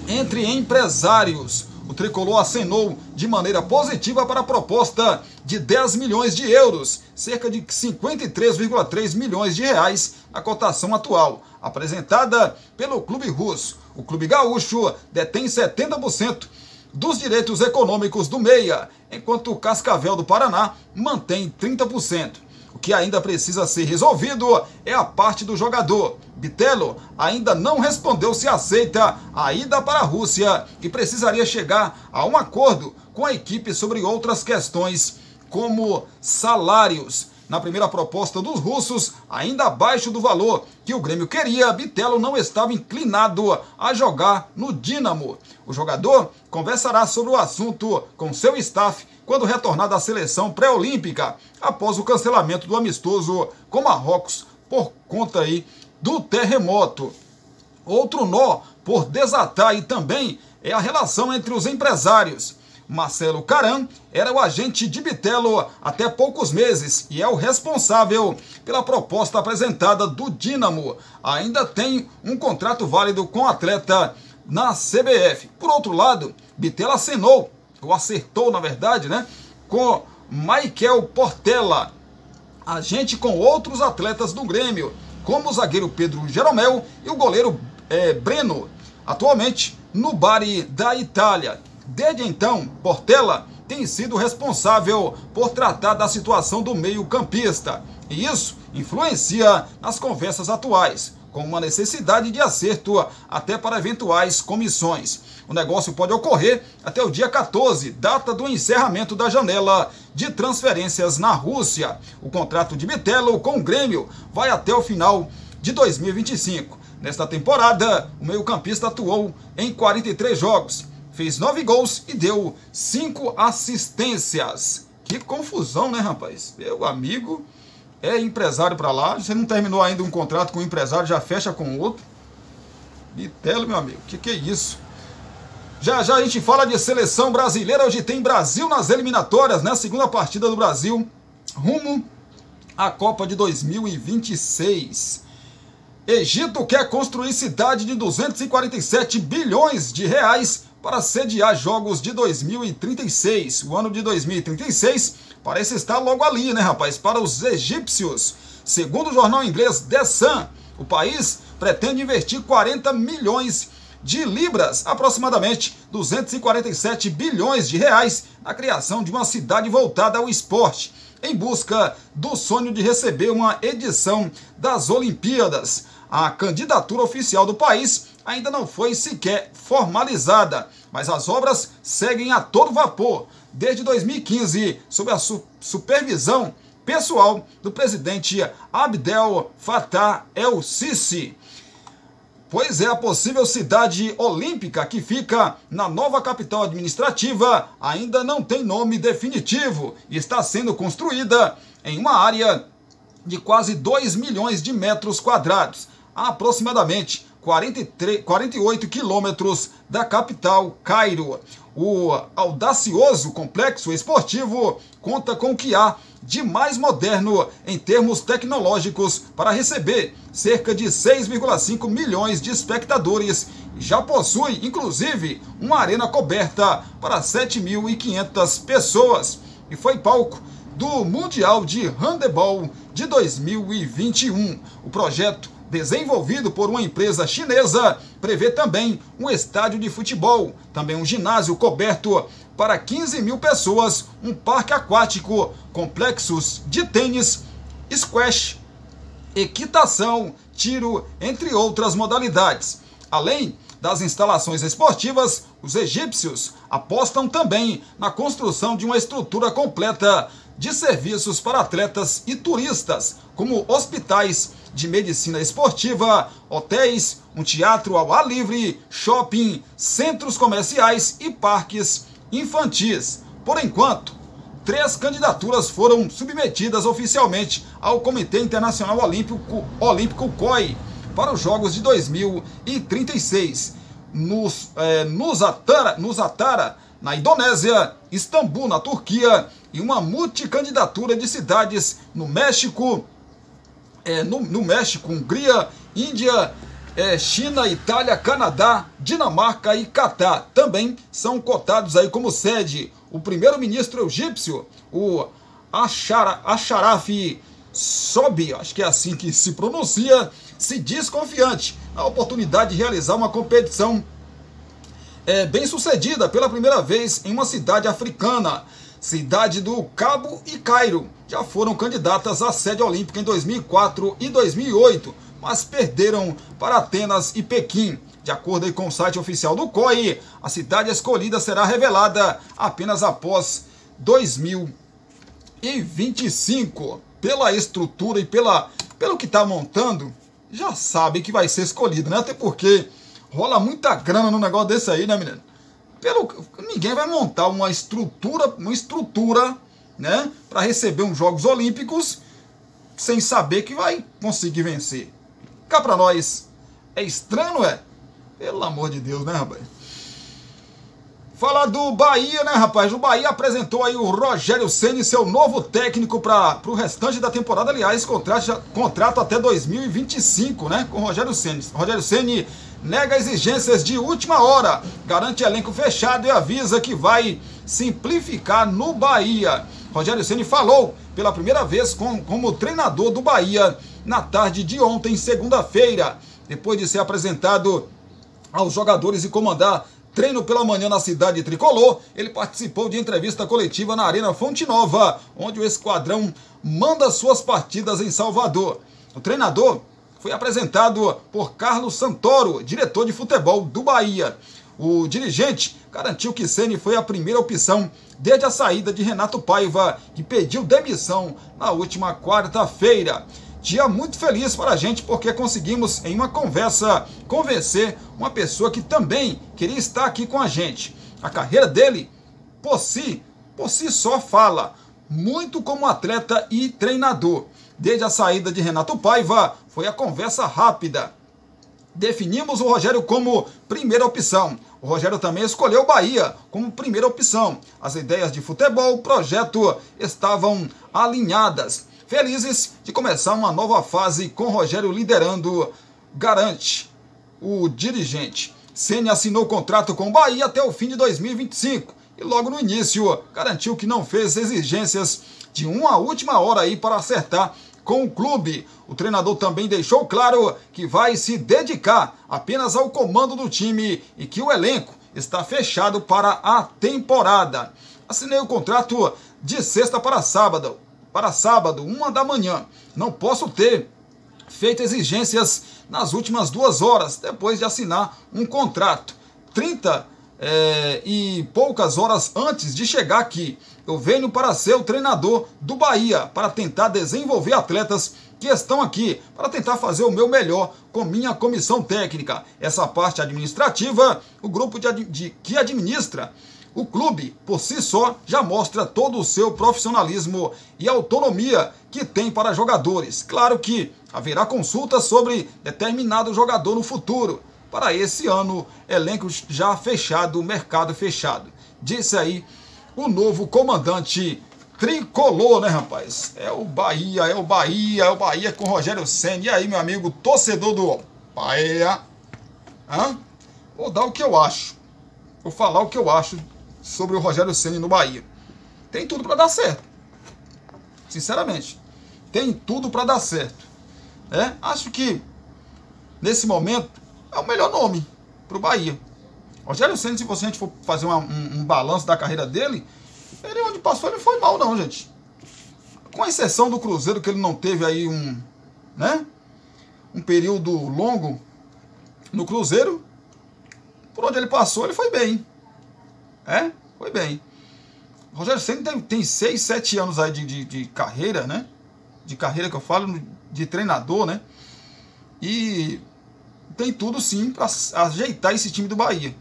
entre empresários. O tricolor acenou de maneira positiva para a proposta de 10 milhões de euros, cerca de 53,3 milhões de reais na cotação atual, apresentada pelo clube russo. O clube gaúcho detém 70% dos direitos econômicos do meia, enquanto o Cascavel do Paraná mantém 30%. O que ainda precisa ser resolvido é a parte do jogador. Bitelo ainda não respondeu se aceita a ida para a Rússia e precisaria chegar a um acordo com a equipe sobre outras questões, como salários. Na primeira proposta dos russos, ainda abaixo do valor que o Grêmio queria, Bitelo não estava inclinado a jogar no Dínamo. O jogador conversará sobre o assunto com seu staff quando retornar da seleção pré-olímpica, após o cancelamento do amistoso com Marrocos por conta aí do terremoto. Outro nó por desatar aí também é a relação entre os empresários. Marcelo Caram era o agente de Bitelo até poucos meses e é o responsável pela proposta apresentada do Dínamo. Ainda tem um contrato válido com o atleta na CBF. Por outro lado, Bitelo acertou, na verdade, né, com Michael Portela, agente com outros atletas do Grêmio, como o zagueiro Pedro Jeromel e o goleiro Breno, atualmente no Bari da Itália. Desde então, Portela tem sido responsável por tratar da situação do meio-campista, e isso influencia nas conversas atuais, com uma necessidade de acerto até para eventuais comissões. O negócio pode ocorrer até o dia 14, data do encerramento da janela de transferências na Rússia. O contrato de Bitelo com o Grêmio vai até o final de 2025. Nesta temporada, o meio-campista atuou em 43 jogos, fez 9 gols e deu 5 assistências. Que confusão, né, rapaz? Meu amigo é empresário para lá, você não terminou ainda um contrato com um empresário, já fecha com outro. Bitelo, meu amigo, que é isso? Já já a gente fala de seleção brasileira. Hoje tem Brasil nas eliminatórias, né? Segunda partida do Brasil rumo à Copa de 2026. Egito quer construir cidade de 247 bilhões de reais para sediar Jogos de 2036. O ano de 2036 parece estar logo ali, né, rapaz? Para os egípcios. Segundo o jornal inglês The Sun, o país pretende investir 40 milhões de libras, aproximadamente 247 bilhões de reais, na criação de uma cidade voltada ao esporte, em busca do sonho de receber uma edição das Olimpíadas. A candidatura oficial do país ainda não foi sequer formalizada, mas as obras seguem a todo vapor desde 2015, sob a supervisão pessoal do presidente Abdel Fattah el-Sisi. Pois é, a possível cidade olímpica que fica na nova capital administrativa ainda não tem nome definitivo e está sendo construída em uma área de quase 2 milhões de metros quadrados, a aproximadamente 48 quilômetros da capital, Cairo. O audacioso complexo esportivo conta com o que há de mais moderno em termos tecnológicos para receber cerca de 6,5 milhões de espectadores e já possui, inclusive, uma arena coberta para 7.500 pessoas e foi palco do Mundial de Handebol de 2021. O projeto, desenvolvido por uma empresa chinesa, prevê também um estádio de futebol, também um ginásio coberto para 15 mil pessoas, um parque aquático, complexos de tênis, squash, equitação, tiro, entre outras modalidades. Além das instalações esportivas, os egípcios apostam também na construção de uma estrutura completa de serviços para atletas e turistas, como hospitais de medicina esportiva, hotéis, um teatro ao ar livre, shopping, centros comerciais e parques infantis. Por enquanto, 3 candidaturas foram submetidas oficialmente ao Comitê Internacional Olímpico COI para os Jogos de 2036. Nusantara, na Indonésia, Istambul, na Turquia, e uma multicandidatura de cidades no México, Hungria, Índia, China, Itália, Canadá, Dinamarca e Catar. Também são cotados aí como sede o primeiro-ministro egípcio, o Ashraf Sobi, acho que é assim que se pronuncia, se diz confiante na oportunidade de realizar uma competição bem sucedida pela primeira vez em uma cidade africana. Cidade do Cabo e Cairo já foram candidatas à sede olímpica em 2004 e 2008, mas perderam para Atenas e Pequim. De acordo com o site oficial do COI, a cidade escolhida será revelada apenas após 2025. Pela estrutura e pelo que está montando, já sabe que vai ser escolhido, né? Até porque rola muita grana no negócio desse aí, né, menino? Ninguém vai montar uma estrutura, né, para receber uns Jogos Olímpicos sem saber que vai conseguir vencer. Cá pra nós, é estranho, não é? Pelo amor de Deus, né, rapaz? Falar do Bahia, né, rapaz? O Bahia apresentou aí o Rogério Ceni, seu novo técnico para o restante da temporada. Aliás, contrato até 2025, né, com o Rogério Ceni. Rogério Ceni nega exigências de última hora, garante elenco fechado e avisa que vai simplificar no Bahia. Rogério Ceni falou pela primeira vez como treinador do Bahia na tarde de ontem, segunda-feira, depois de ser apresentado aos jogadores e comandar treino pela manhã na cidade tricolor. Ele participou de entrevista coletiva na Arena Fonte Nova, onde o esquadrão manda suas partidas em Salvador. O treinador foi apresentado por Carlos Santoro, diretor de futebol do Bahia. O dirigente garantiu que Ceni foi a primeira opção desde a saída de Renato Paiva, que pediu demissão na última quarta-feira. Dia muito feliz para a gente porque conseguimos em uma conversa convencer uma pessoa que também queria estar aqui com a gente. A carreira dele, por si só fala muito como atleta e treinador. Desde a saída de Renato Paiva, foi a conversa rápida. Definimos o Rogério como primeira opção. O Rogério também escolheu o Bahia como primeira opção. As ideias de futebol, projeto estavam alinhadas. Felizes de começar uma nova fase com Rogério liderando, garante o dirigente. Ceni assinou contrato com o Bahia até o fim de 2025 e logo no início garantiu que não fez exigências de uma última hora aí para acertar com o clube. O treinador também deixou claro que vai se dedicar apenas ao comando do time e que o elenco está fechado para a temporada. Assinei o contrato de sexta para sábado, 1 da manhã. Não posso ter feito exigências nas últimas 2 horas, depois de assinar um contrato. 30 e poucas horas antes de chegar aqui, eu venho para ser o treinador do Bahia, para tentar desenvolver atletas que estão aqui, para tentar fazer o meu melhor com minha comissão técnica. Essa parte administrativa, o grupo que administra o clube, por si só, já mostra todo o seu profissionalismo e autonomia que tem para jogadores. Claro que haverá consultas sobre determinado jogador no futuro. Para esse ano, elenco já fechado, mercado fechado. Disse aí o novo comandante tricolor, né, rapaz? É o Bahia com Rogério Ceni. E aí, meu amigo, torcedor do Bahia? Vou dar o que eu acho. Vou falar o que eu acho sobre o Rogério Ceni no Bahia. Tem tudo para dar certo. Sinceramente, tem tudo para dar certo. Acho que nesse momento é o melhor nome para o Bahia. Rogério Ceni, se a gente for fazer um balanço da carreira dele, ele onde passou ele não foi mal não, gente. Com exceção do Cruzeiro, que ele não teve aí um período longo no Cruzeiro, por onde ele passou ele foi bem. Foi bem. Rogério Ceni tem 6, 7 anos aí de carreira, né? De carreira que eu falo, de treinador, né? E tem tudo sim para ajeitar esse time do Bahia.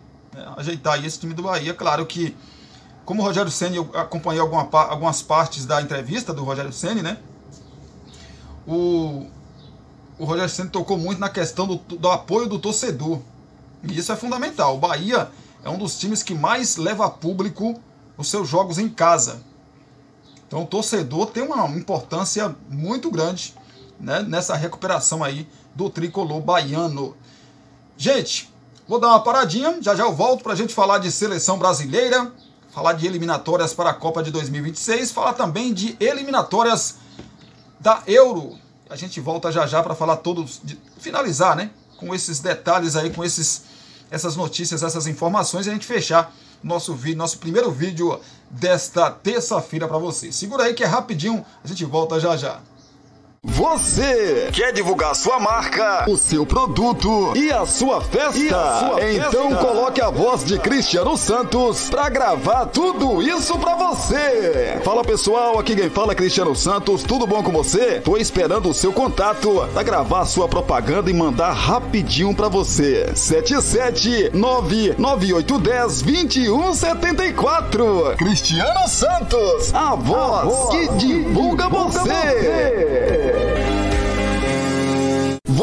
Ajeitar aí esse time do Bahia. Claro que, como o Rogério Ceni, eu acompanhei algumas partes da entrevista do Rogério Ceni, né? O Rogério Ceni tocou muito na questão do apoio do torcedor. E isso é fundamental. O Bahia é um dos times que mais leva público os seus jogos em casa. Então o torcedor tem uma importância muito grande, né, nessa recuperação aí do tricolor baiano. Gente, vou dar uma paradinha, já eu volto para a gente falar de seleção brasileira, falar de eliminatórias para a Copa de 2026, falar também de eliminatórias da Euro. A gente volta já para falar finalizar, né, com esses detalhes aí, com essas notícias, essas informações, e a gente fechar nosso primeiro vídeo desta terça-feira para você. Segura aí que é rapidinho, a gente volta já. Você quer divulgar sua marca, o seu produto e a sua festa? Então coloque a voz de Cristiano Santos para gravar tudo isso para você. Fala pessoal, aqui quem fala é Cristiano Santos, tudo bom com você? Tô esperando o seu contato para gravar sua propaganda e mandar rapidinho para você. 77998102174. Cristiano Santos, a voz que divulga você.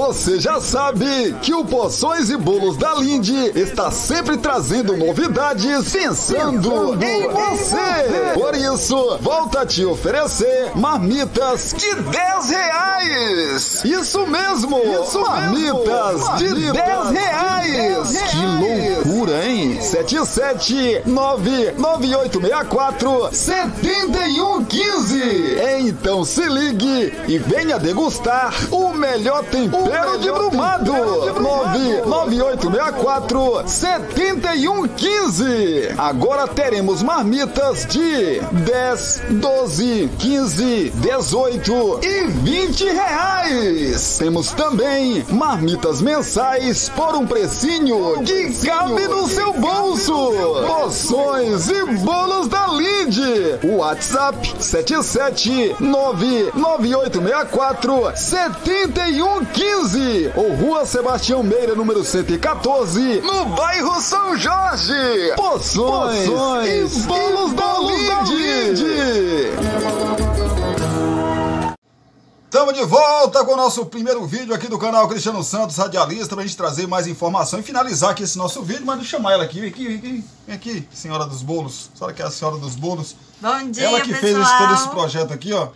Você já sabe que o Porções e Bolos da Lindy está sempre trazendo novidades pensando em você. Por isso, volta a te oferecer marmitas de R$10. Isso mesmo, marmitas de R$10. Que loucura, hein? 77998647115. Então se ligue e venha degustar o melhor tempero de Brumado. 998647115. Agora teremos marmitas de 10, 12, 15, 18 e R$20. Temos também marmitas mensais por um precinho que cabe no seu bolso. Porções e Bolos da Lindy. WhatsApp 77998647115 ou Rua Sebastião Meira, número 114, no bairro São Jorge. Porções e Bolos da Lindy. Estamos de volta com o nosso primeiro vídeo aqui do canal Cristiano Santos, radialista, para a gente trazer mais informação e finalizar aqui esse nosso vídeo. Mas deixa eu chamar ela aqui, vem aqui, senhora dos bolos. A senhora que é a senhora dos bolos. Bom dia, ela que pessoal. fez todo esse projeto aqui, ó.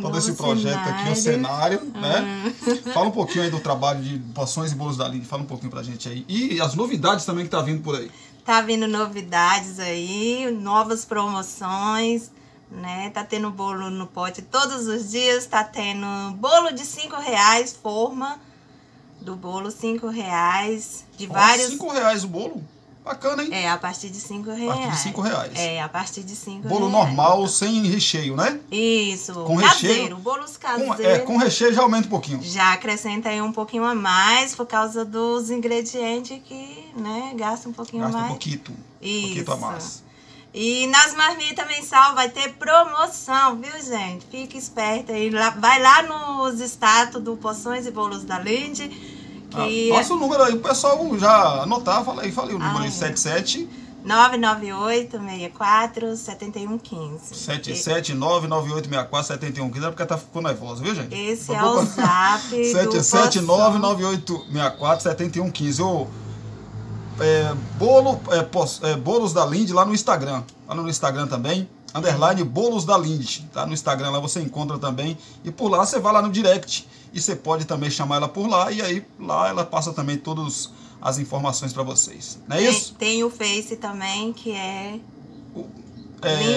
Todo esse projeto cenário. aqui, o cenário, né? Fala um pouquinho aí do trabalho de Porções e Bolos da Lindy, fala um pouquinho pra gente aí. E as novidades também que tá vindo por aí. Tá vindo novidades aí, novas promoções, né? Tá tendo bolo no pote todos os dias, tá tendo bolo de R$5, forma do bolo R$5, de vários... R$5 o bolo? Bacana, hein? É, a partir de R$5. A partir de R$5. É, a partir de R$5. Bolo normal, sem recheio, né? Isso, com caseiro, recheio, bolos caseiros. Com recheio já aumenta um pouquinho. Já acrescenta aí um pouquinho a mais por causa dos ingredientes que, né, gasta um pouquinho mais. Gasta um pouquinho a mais. E nas marmitas mensal vai ter promoção, viu, gente? Fique esperta aí. Vai lá nos status do Porções e Bolos da Lindy. Passa o número aí, o pessoal já anotar. Fala aí o número aí, 77... 998-64-7115. 77998647115. É porque ficou nervosa, viu, gente? Esse é o zap 77998647115. Bolos da Lindy lá no Instagram. Lá no Instagram também. _ Bolos da Lindy. Tá no Instagram, lá você encontra também. E por lá você vai lá no direct. E você pode também chamar ela por lá. E aí lá ela passa também todas as informações para vocês. Não é isso? Tem o Face também, que é...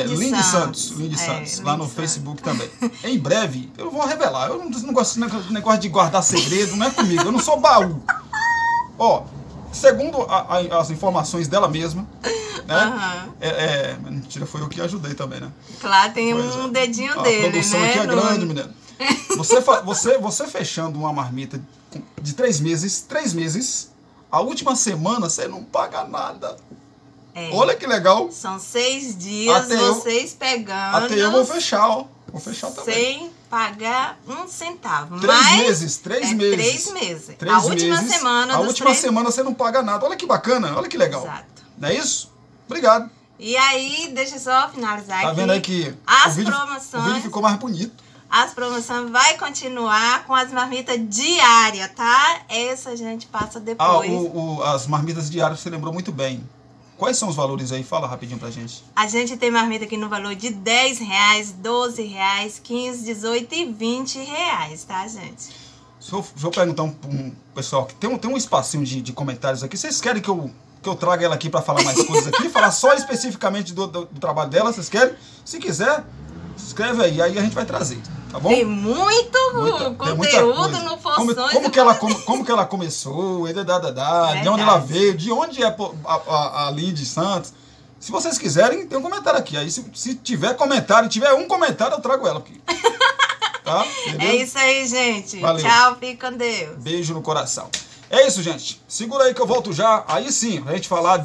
Lindy Santos. Lindy Santos. Lá no Facebook também. Em breve, eu vou revelar. Eu não gosto desse negócio de guardar segredo. Não é comigo. Eu não sou baú. Ó, segundo as informações dela mesma, né? Mentira, foi eu que ajudei também, né? Claro, tem um dedinho dele, a produção aqui é grande, menino. Você fechando uma marmita de 3 meses, a última semana você não paga nada. Olha que legal. São 6 dias vocês pegando. Até eu vou fechar, ó. Vou fechar também. Sem pagar um centavo. 3 meses. 3 meses. A última semana você não paga nada. Olha que bacana, olha que legal. Exato. Não é isso? Obrigado. E aí, deixa eu só finalizar aqui. Tá vendo aí que o vídeo ficou mais bonito. As promoções vai continuar com as marmitas diárias, tá? Essa a gente passa depois. As marmitas diárias você lembrou muito bem. Quais são os valores aí? Fala rapidinho pra gente. A gente tem marmita aqui no valor de R$10, R$12, 15, 18 e R$20, tá, gente? Deixa eu perguntar um pessoal que tem um espacinho de comentários aqui. Vocês querem que eu traga ela aqui pra falar mais coisas aqui? Falar só especificamente do trabalho dela? Vocês querem? Se quiser, escreve aí a gente vai trazer. Tá bom? Tem muito conteúdo no Porções. Como que ela começou, de onde ela veio, de onde é a Lindy Santos. Se vocês quiserem, tem um comentário aqui. Aí se tiver comentário, tiver um comentário, eu trago ela aqui. Tá? É isso aí, gente. Valeu. Tchau, fica com Deus. Beijo no coração. É isso, gente. Segura aí que eu volto já. Aí sim, a gente falar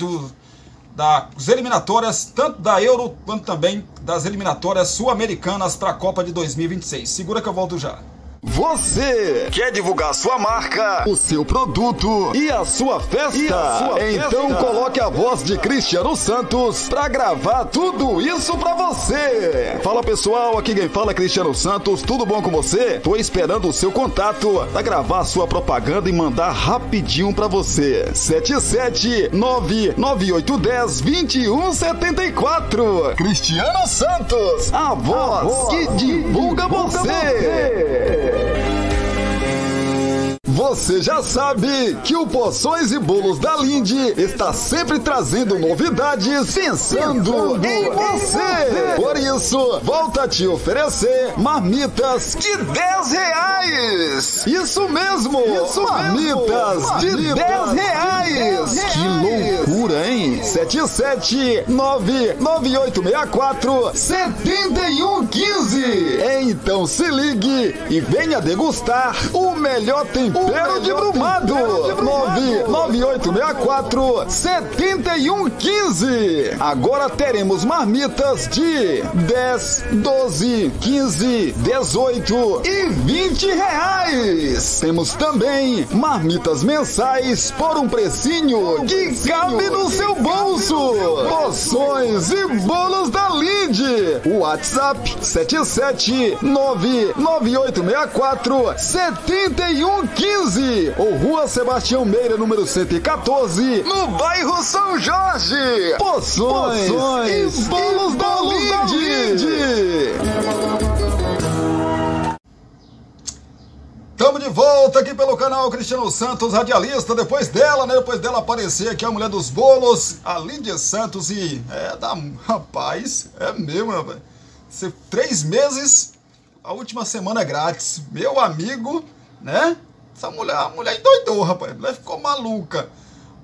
das eliminatórias, tanto da Euro quanto também das eliminatórias sul-americanas para a Copa de 2026. Segura que eu volto já. Você quer divulgar sua marca, o seu produto e a sua festa? Então coloque a voz de Cristiano Santos pra gravar tudo isso pra você. Fala pessoal, aqui quem fala é Cristiano Santos, tudo bom com você? Tô esperando o seu contato pra gravar sua propaganda e mandar rapidinho pra você. 77998102174. Cristiano Santos, a voz que divulga você. Você já sabe que o Porções e Bolos da Lindy está sempre trazendo novidades pensando em você. Por isso, volta a te oferecer marmitas de R$10. Isso mesmo, marmitas de R$10. Que loucura, hein? 77998647115. Então se ligue e venha degustar o melhor tempero de Brumado. 998647115. Agora teremos marmitas de 10, 12, 15, 18 e R$20. Temos também marmitas mensais por um precinho que cabe no seu bolso. Porções e Bolos da Lindy. WhatsApp 77998647115 ou Rua Sebastião Meira, número 114, no bairro São Jorge. Porções e Bolos da Lindy. Estamos de volta aqui pelo canal Cristiano Santos, radialista. Depois dela aparecer aqui a mulher dos bolos, a Lindy Santos. E rapaz, é mesmo, rapaz. 3 meses, a última semana é grátis. Meu amigo, né? A mulher endoidou, rapaz. A mulher ficou maluca.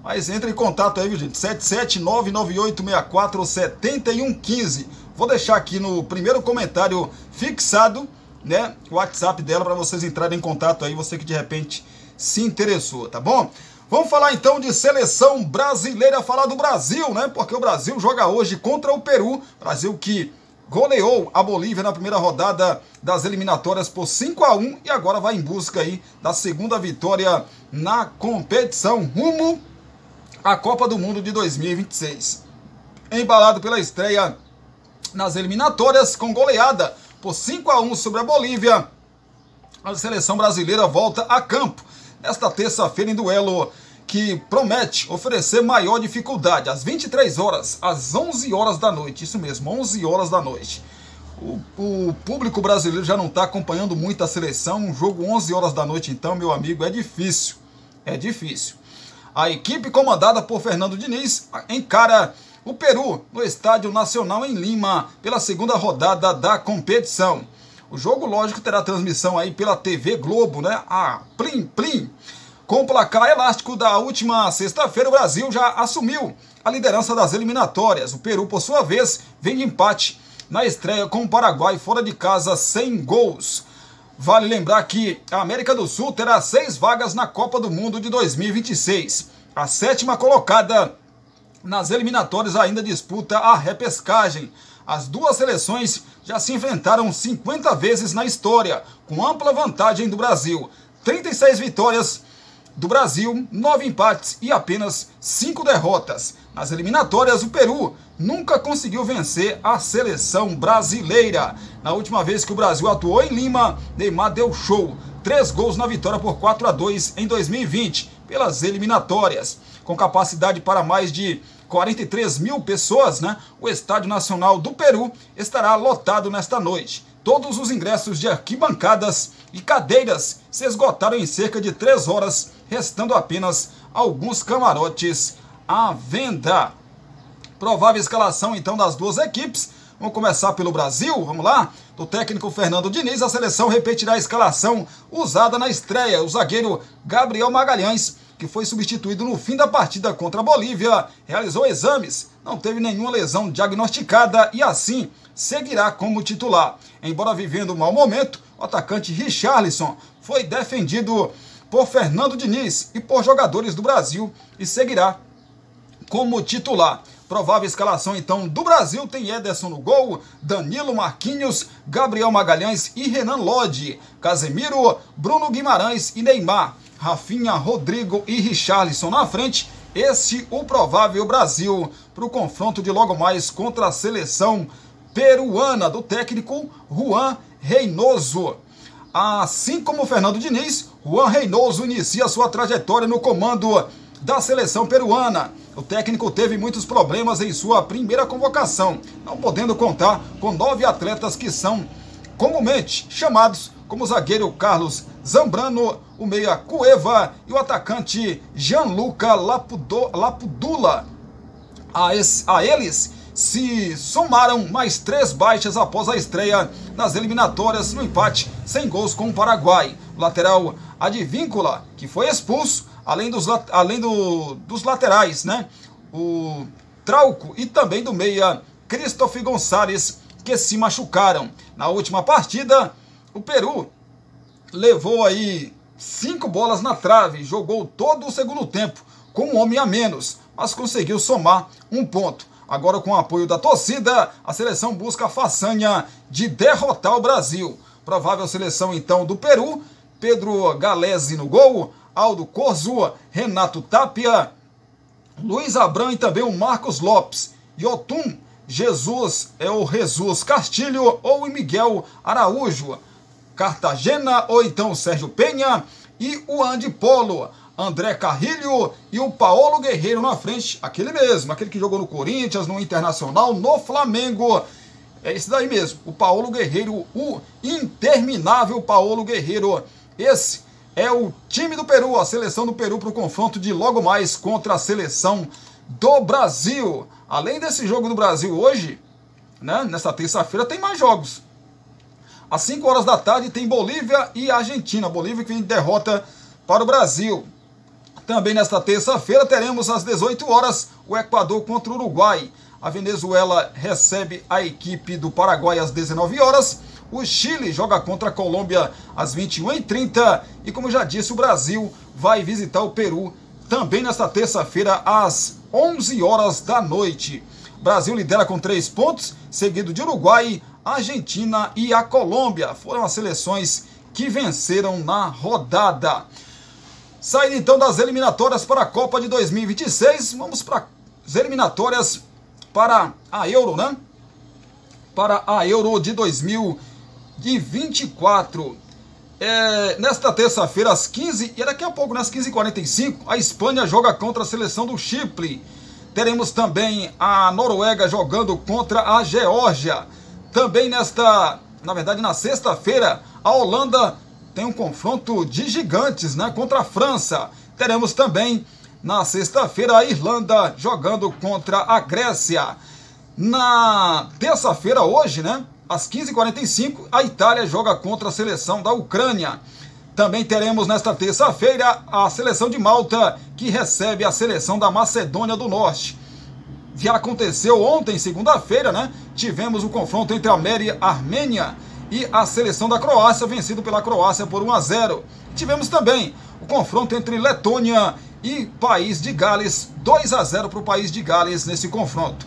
Mas entre em contato aí, viu, gente? 77998647115. Vou deixar aqui no primeiro comentário fixado, né, o WhatsApp dela para vocês entrarem em contato aí, você que de repente se interessou, tá bom? Vamos falar então de seleção brasileira, falar do Brasil, né? Porque o Brasil joga hoje contra o Peru. Brasil que goleou a Bolívia na primeira rodada das eliminatórias por 5-1 e agora vai em busca aí da segunda vitória na competição rumo à Copa do Mundo de 2026. Embalado pela estreia nas eliminatórias com goleada por 5-1 sobre a Bolívia, a seleção brasileira volta a campo nesta terça-feira em duelo que promete oferecer maior dificuldade, às 23 horas, às 11 horas da noite, isso mesmo, 11 horas da noite. O público brasileiro já não está acompanhando muito a seleção, um jogo 11 horas da noite, então, meu amigo, é difícil, é difícil. A equipe comandada por Fernando Diniz encara o Peru no Estádio Nacional em Lima pela segunda rodada da competição. O jogo, lógico, terá transmissão aí pela TV Globo, né? A Plim Plim. Com o placar elástico da última sexta-feira, o Brasil já assumiu a liderança das eliminatórias. O Peru, por sua vez, vem de empate na estreia com o Paraguai fora de casa sem gols. Vale lembrar que a América do Sul terá 6 vagas na Copa do Mundo de 2026. A 7ª colocada nas eliminatórias ainda disputa a repescagem. As duas seleções já se enfrentaram 50 vezes na história, com ampla vantagem do Brasil. 36 vitórias do Brasil, 9 empates e apenas 5 derrotas. Nas eliminatórias, o Peru nunca conseguiu vencer a seleção brasileira. Na última vez que o Brasil atuou em Lima, Neymar deu show. 3 gols na vitória por 4-2 em 2020, pelas eliminatórias. Com capacidade para mais de 43 mil pessoas, né? O Estádio Nacional do Peru estará lotado nesta noite. Todos os ingressos de arquibancadas e cadeiras se esgotaram em cerca de 3 horas, restando apenas alguns camarotes à venda. Provável escalação então das duas equipes. Vamos começar pelo Brasil, vamos lá? Do técnico Fernando Diniz, a seleção repetirá a escalação usada na estreia. O zagueiro Gabriel Magalhães, que foi substituído no fim da partida contra a Bolívia, realizou exames, não teve nenhuma lesão diagnosticada e assim seguirá como titular. Embora vivendo um mau momento, o atacante Richarlison foi defendido por Fernando Diniz e por jogadores do Brasil e seguirá como titular. Provável escalação, então, do Brasil tem Ederson no gol, Danilo, Marquinhos, Gabriel Magalhães e Renan Lodge, Casemiro, Bruno Guimarães e Neymar, Rafinha, Rodrigo e Richarlison na frente. Esse o provável Brasil para o confronto de logo mais contra a seleção peruana do técnico Juan Reynoso. Assim como o Fernando Diniz, Juan Reynoso inicia sua trajetória no comando da seleção peruana. O técnico teve muitos problemas em sua primeira convocação, não podendo contar com 9 atletas que são comumente chamados como o zagueiro Carlos Zambrano, o meia Cueva e o atacante Gianluca Lapudula. A eles se somaram mais 3 baixas após a estreia nas eliminatórias no empate sem gols com o Paraguai. O lateral Advíncula, que foi expulso, além dos laterais, né? O Trauco e também do meia Christoph Gonçalves, que se machucaram. Na última partida, o Peru levou aí 5 bolas na trave, jogou todo o segundo tempo com um homem a menos, mas conseguiu somar 1 ponto. Agora, com o apoio da torcida, a seleção busca a façanha de derrotar o Brasil. Provável seleção, então, do Peru: Pedro Galese no gol, Aldo Corzo, Renato Tapia, Luiz Abrão e também o Marcos Lopes, Yotun, Jesus Castilho ou o Miguel Araújo, Cartagena ou então Sérgio Penha e o Andy Polo, André Carrilho e o Paulo Guerreiro na frente, aquele mesmo, aquele que jogou no Corinthians, no Internacional, no Flamengo. É esse daí mesmo, o Paulo Guerreiro, o interminável Paulo Guerreiro. Esse é o time do Peru, a seleção do Peru para o confronto de logo mais contra a seleção do Brasil. Além desse jogo do Brasil hoje, né, nessa terça-feira, tem mais jogos. Às 5 horas da tarde tem Bolívia e Argentina. Bolívia que vem de derrota para o Brasil. Também nesta terça-feira teremos às 18 horas o Equador contra o Uruguai. A Venezuela recebe a equipe do Paraguai às 19 horas. O Chile joga contra a Colômbia às 21h30. E como já disse, o Brasil vai visitar o Peru também nesta terça-feira às 11 horas da noite. Brasil lidera com 3 pontos, seguido de Uruguai, Argentina e a Colômbia. Foram as seleções que venceram na rodada. Saindo então das eliminatórias para a Copa de 2026, vamos para as eliminatórias para a Euro, né? Para a Euro de 2024. Nesta terça-feira, às 15, e daqui a pouco, às 15h45, a Espanha joga contra a seleção do Chipre. Teremos também a Noruega jogando contra a Geórgia. Também na sexta-feira, a Holanda tem um confronto de gigantes, né, contra a França. Teremos também, na sexta-feira, a Irlanda jogando contra a Grécia. Na terça-feira, hoje, né, às 15h45, a Itália joga contra a seleção da Ucrânia. Também teremos nesta terça-feira a seleção de Malta, que recebe a seleção da Macedônia do Norte. Já aconteceu ontem, segunda-feira, né? Tivemos o confronto entre a Armênia e a seleção da Croácia, vencido pela Croácia por 1-0. Tivemos também o confronto entre Letônia e País de Gales, 2-0 para o País de Gales nesse confronto.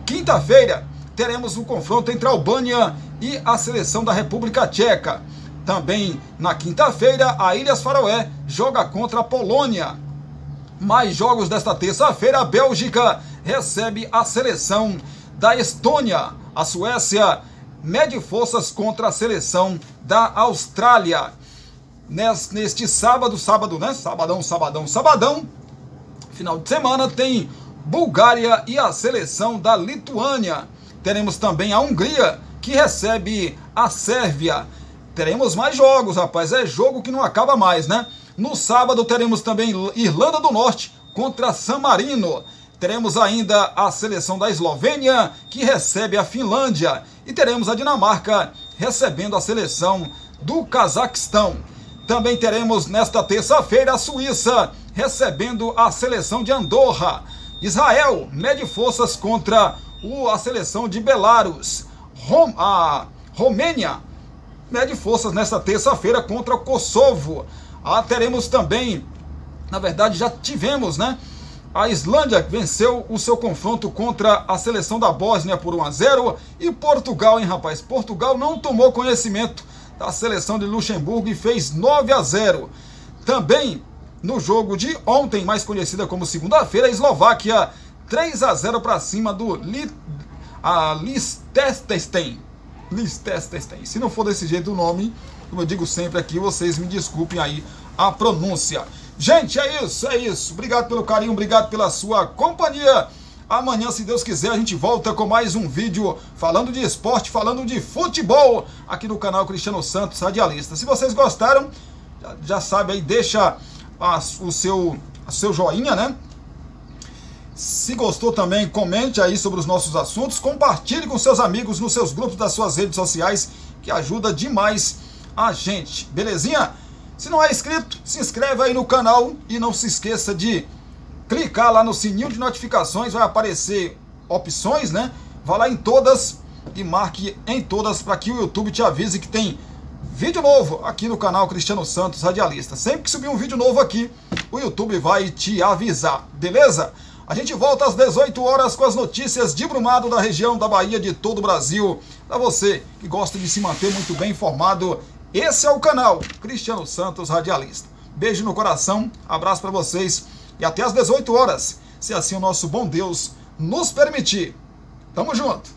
Quinta-feira, teremos o confronto entre a Albânia e a seleção da República Tcheca. Também na quinta-feira, a Ilhas Faroé joga contra a Polônia. Mais jogos desta terça-feira, a Bélgica recebe a seleção da Estônia. A Suécia mede forças contra a seleção da Austrália. Neste sábado, né? Sabadão, final de semana, tem Bulgária e a seleção da Lituânia. Teremos também a Hungria, que recebe a Sérvia. Teremos mais jogos, rapaz, é jogo que não acaba mais, né? No sábado teremos também Irlanda do Norte contra San Marino. Teremos ainda a seleção da Eslovênia, que recebe a Finlândia. E teremos a Dinamarca recebendo a seleção do Cazaquistão. Também teremos nesta terça-feira a Suíça recebendo a seleção de Andorra. Israel mede forças contra a seleção de Belarus. A Romênia mede forças nesta terça-feira contra o Kosovo. Teremos também, na verdade já tivemos, né, A Islândia venceu o seu confronto contra a seleção da Bósnia por 1-0. E Portugal, hein, rapaz? Portugal não tomou conhecimento da seleção de Luxemburgo e fez 9-0. Também no jogo de ontem, mais conhecida como segunda-feira, a Eslováquia 3-0 para cima do Liechtenstein. Se não for desse jeito o nome, como eu digo sempre aqui, vocês me desculpem aí a pronúncia. Gente, é isso. Obrigado pelo carinho, obrigado pela sua companhia. Amanhã, se Deus quiser, a gente volta com mais um vídeo falando de esporte, falando de futebol, aqui no canal Cristiano Santos Radialista. Se vocês gostaram, já sabe aí, deixa o seu joinha, né? Se gostou também, comente aí sobre os nossos assuntos, compartilhe com seus amigos nos seus grupos das suas redes sociais, que ajuda demais a gente, belezinha? Se não é inscrito, se inscreve aí no canal e não se esqueça de clicar lá no sininho de notificações, vai aparecer opções, né? Vá lá em todas e marque em todas para que o YouTube te avise que tem vídeo novo aqui no canal Cristiano Santos Radialista. Sempre que subir um vídeo novo aqui, o YouTube vai te avisar, beleza? A gente volta às 18 horas com as notícias de Brumado, da região da Bahia, de todo o Brasil. Para você que gosta de se manter muito bem informado, esse é o canal Cristiano Santos Radialista. Beijo no coração, abraço para vocês e até às 18 horas, se assim o nosso bom Deus nos permitir. Tamo junto!